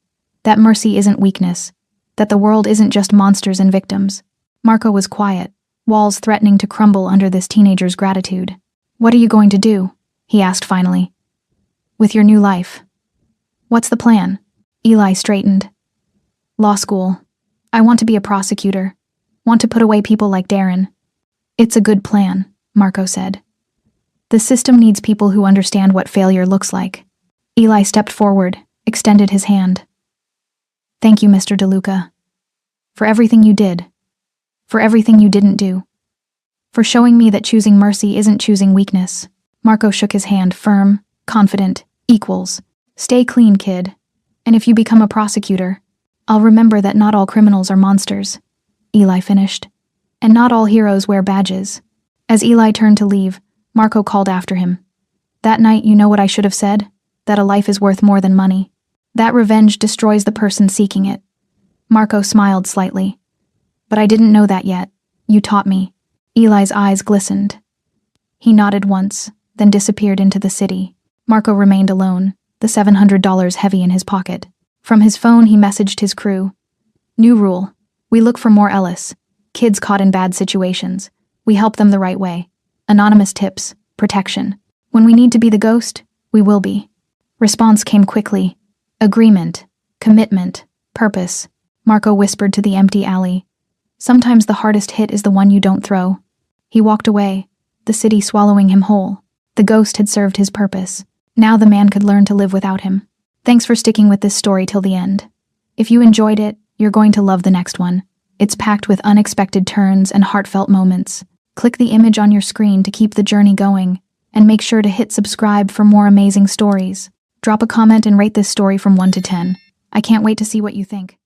That mercy isn't weakness. That the world isn't just monsters and victims. Marco was quiet, walls threatening to crumble under this teenager's gratitude. What are you going to do? He asked finally. With your new life. What's the plan? Eli straightened. Law school. I want to be a prosecutor. Want to put away people like Darren. It's a good plan, Marco said. The system needs people who understand what failure looks like. Eli stepped forward, extended his hand. Thank you, Mr. DeLuca. For everything you did. For everything you didn't do. For showing me that choosing mercy isn't choosing weakness. Marco shook his hand, firm, confident, equals. Stay clean, kid. And if you become a prosecutor, I'll remember that not all criminals are monsters. Eli finished. And not all heroes wear badges. As Eli turned to leave, Marco called after him. That night, you know what I should have said? That a life is worth more than money. That revenge destroys the person seeking it. Marco smiled slightly. But I didn't know that yet. You taught me. Eli's eyes glistened. He nodded once, then disappeared into the city. Marco remained alone, the $700 heavy in his pocket. From his phone, he messaged his crew. New rule. We look for more Ellis. Kids caught in bad situations. We help them the right way. Anonymous tips. Protection. When we need to be the ghost, we will be. Response came quickly. Agreement. Commitment. Purpose. Marco whispered to the empty alley. Sometimes the hardest hit is the one you don't throw. He walked away, the city swallowing him whole. The ghost had served his purpose. Now the man could learn to live without him. Thanks for sticking with this story till the end. If you enjoyed it, you're going to love the next one. It's packed with unexpected turns and heartfelt moments. Click the image on your screen to keep the journey going, and make sure to hit subscribe for more amazing stories. Drop a comment and rate this story from 1 to 10. I can't wait to see what you think.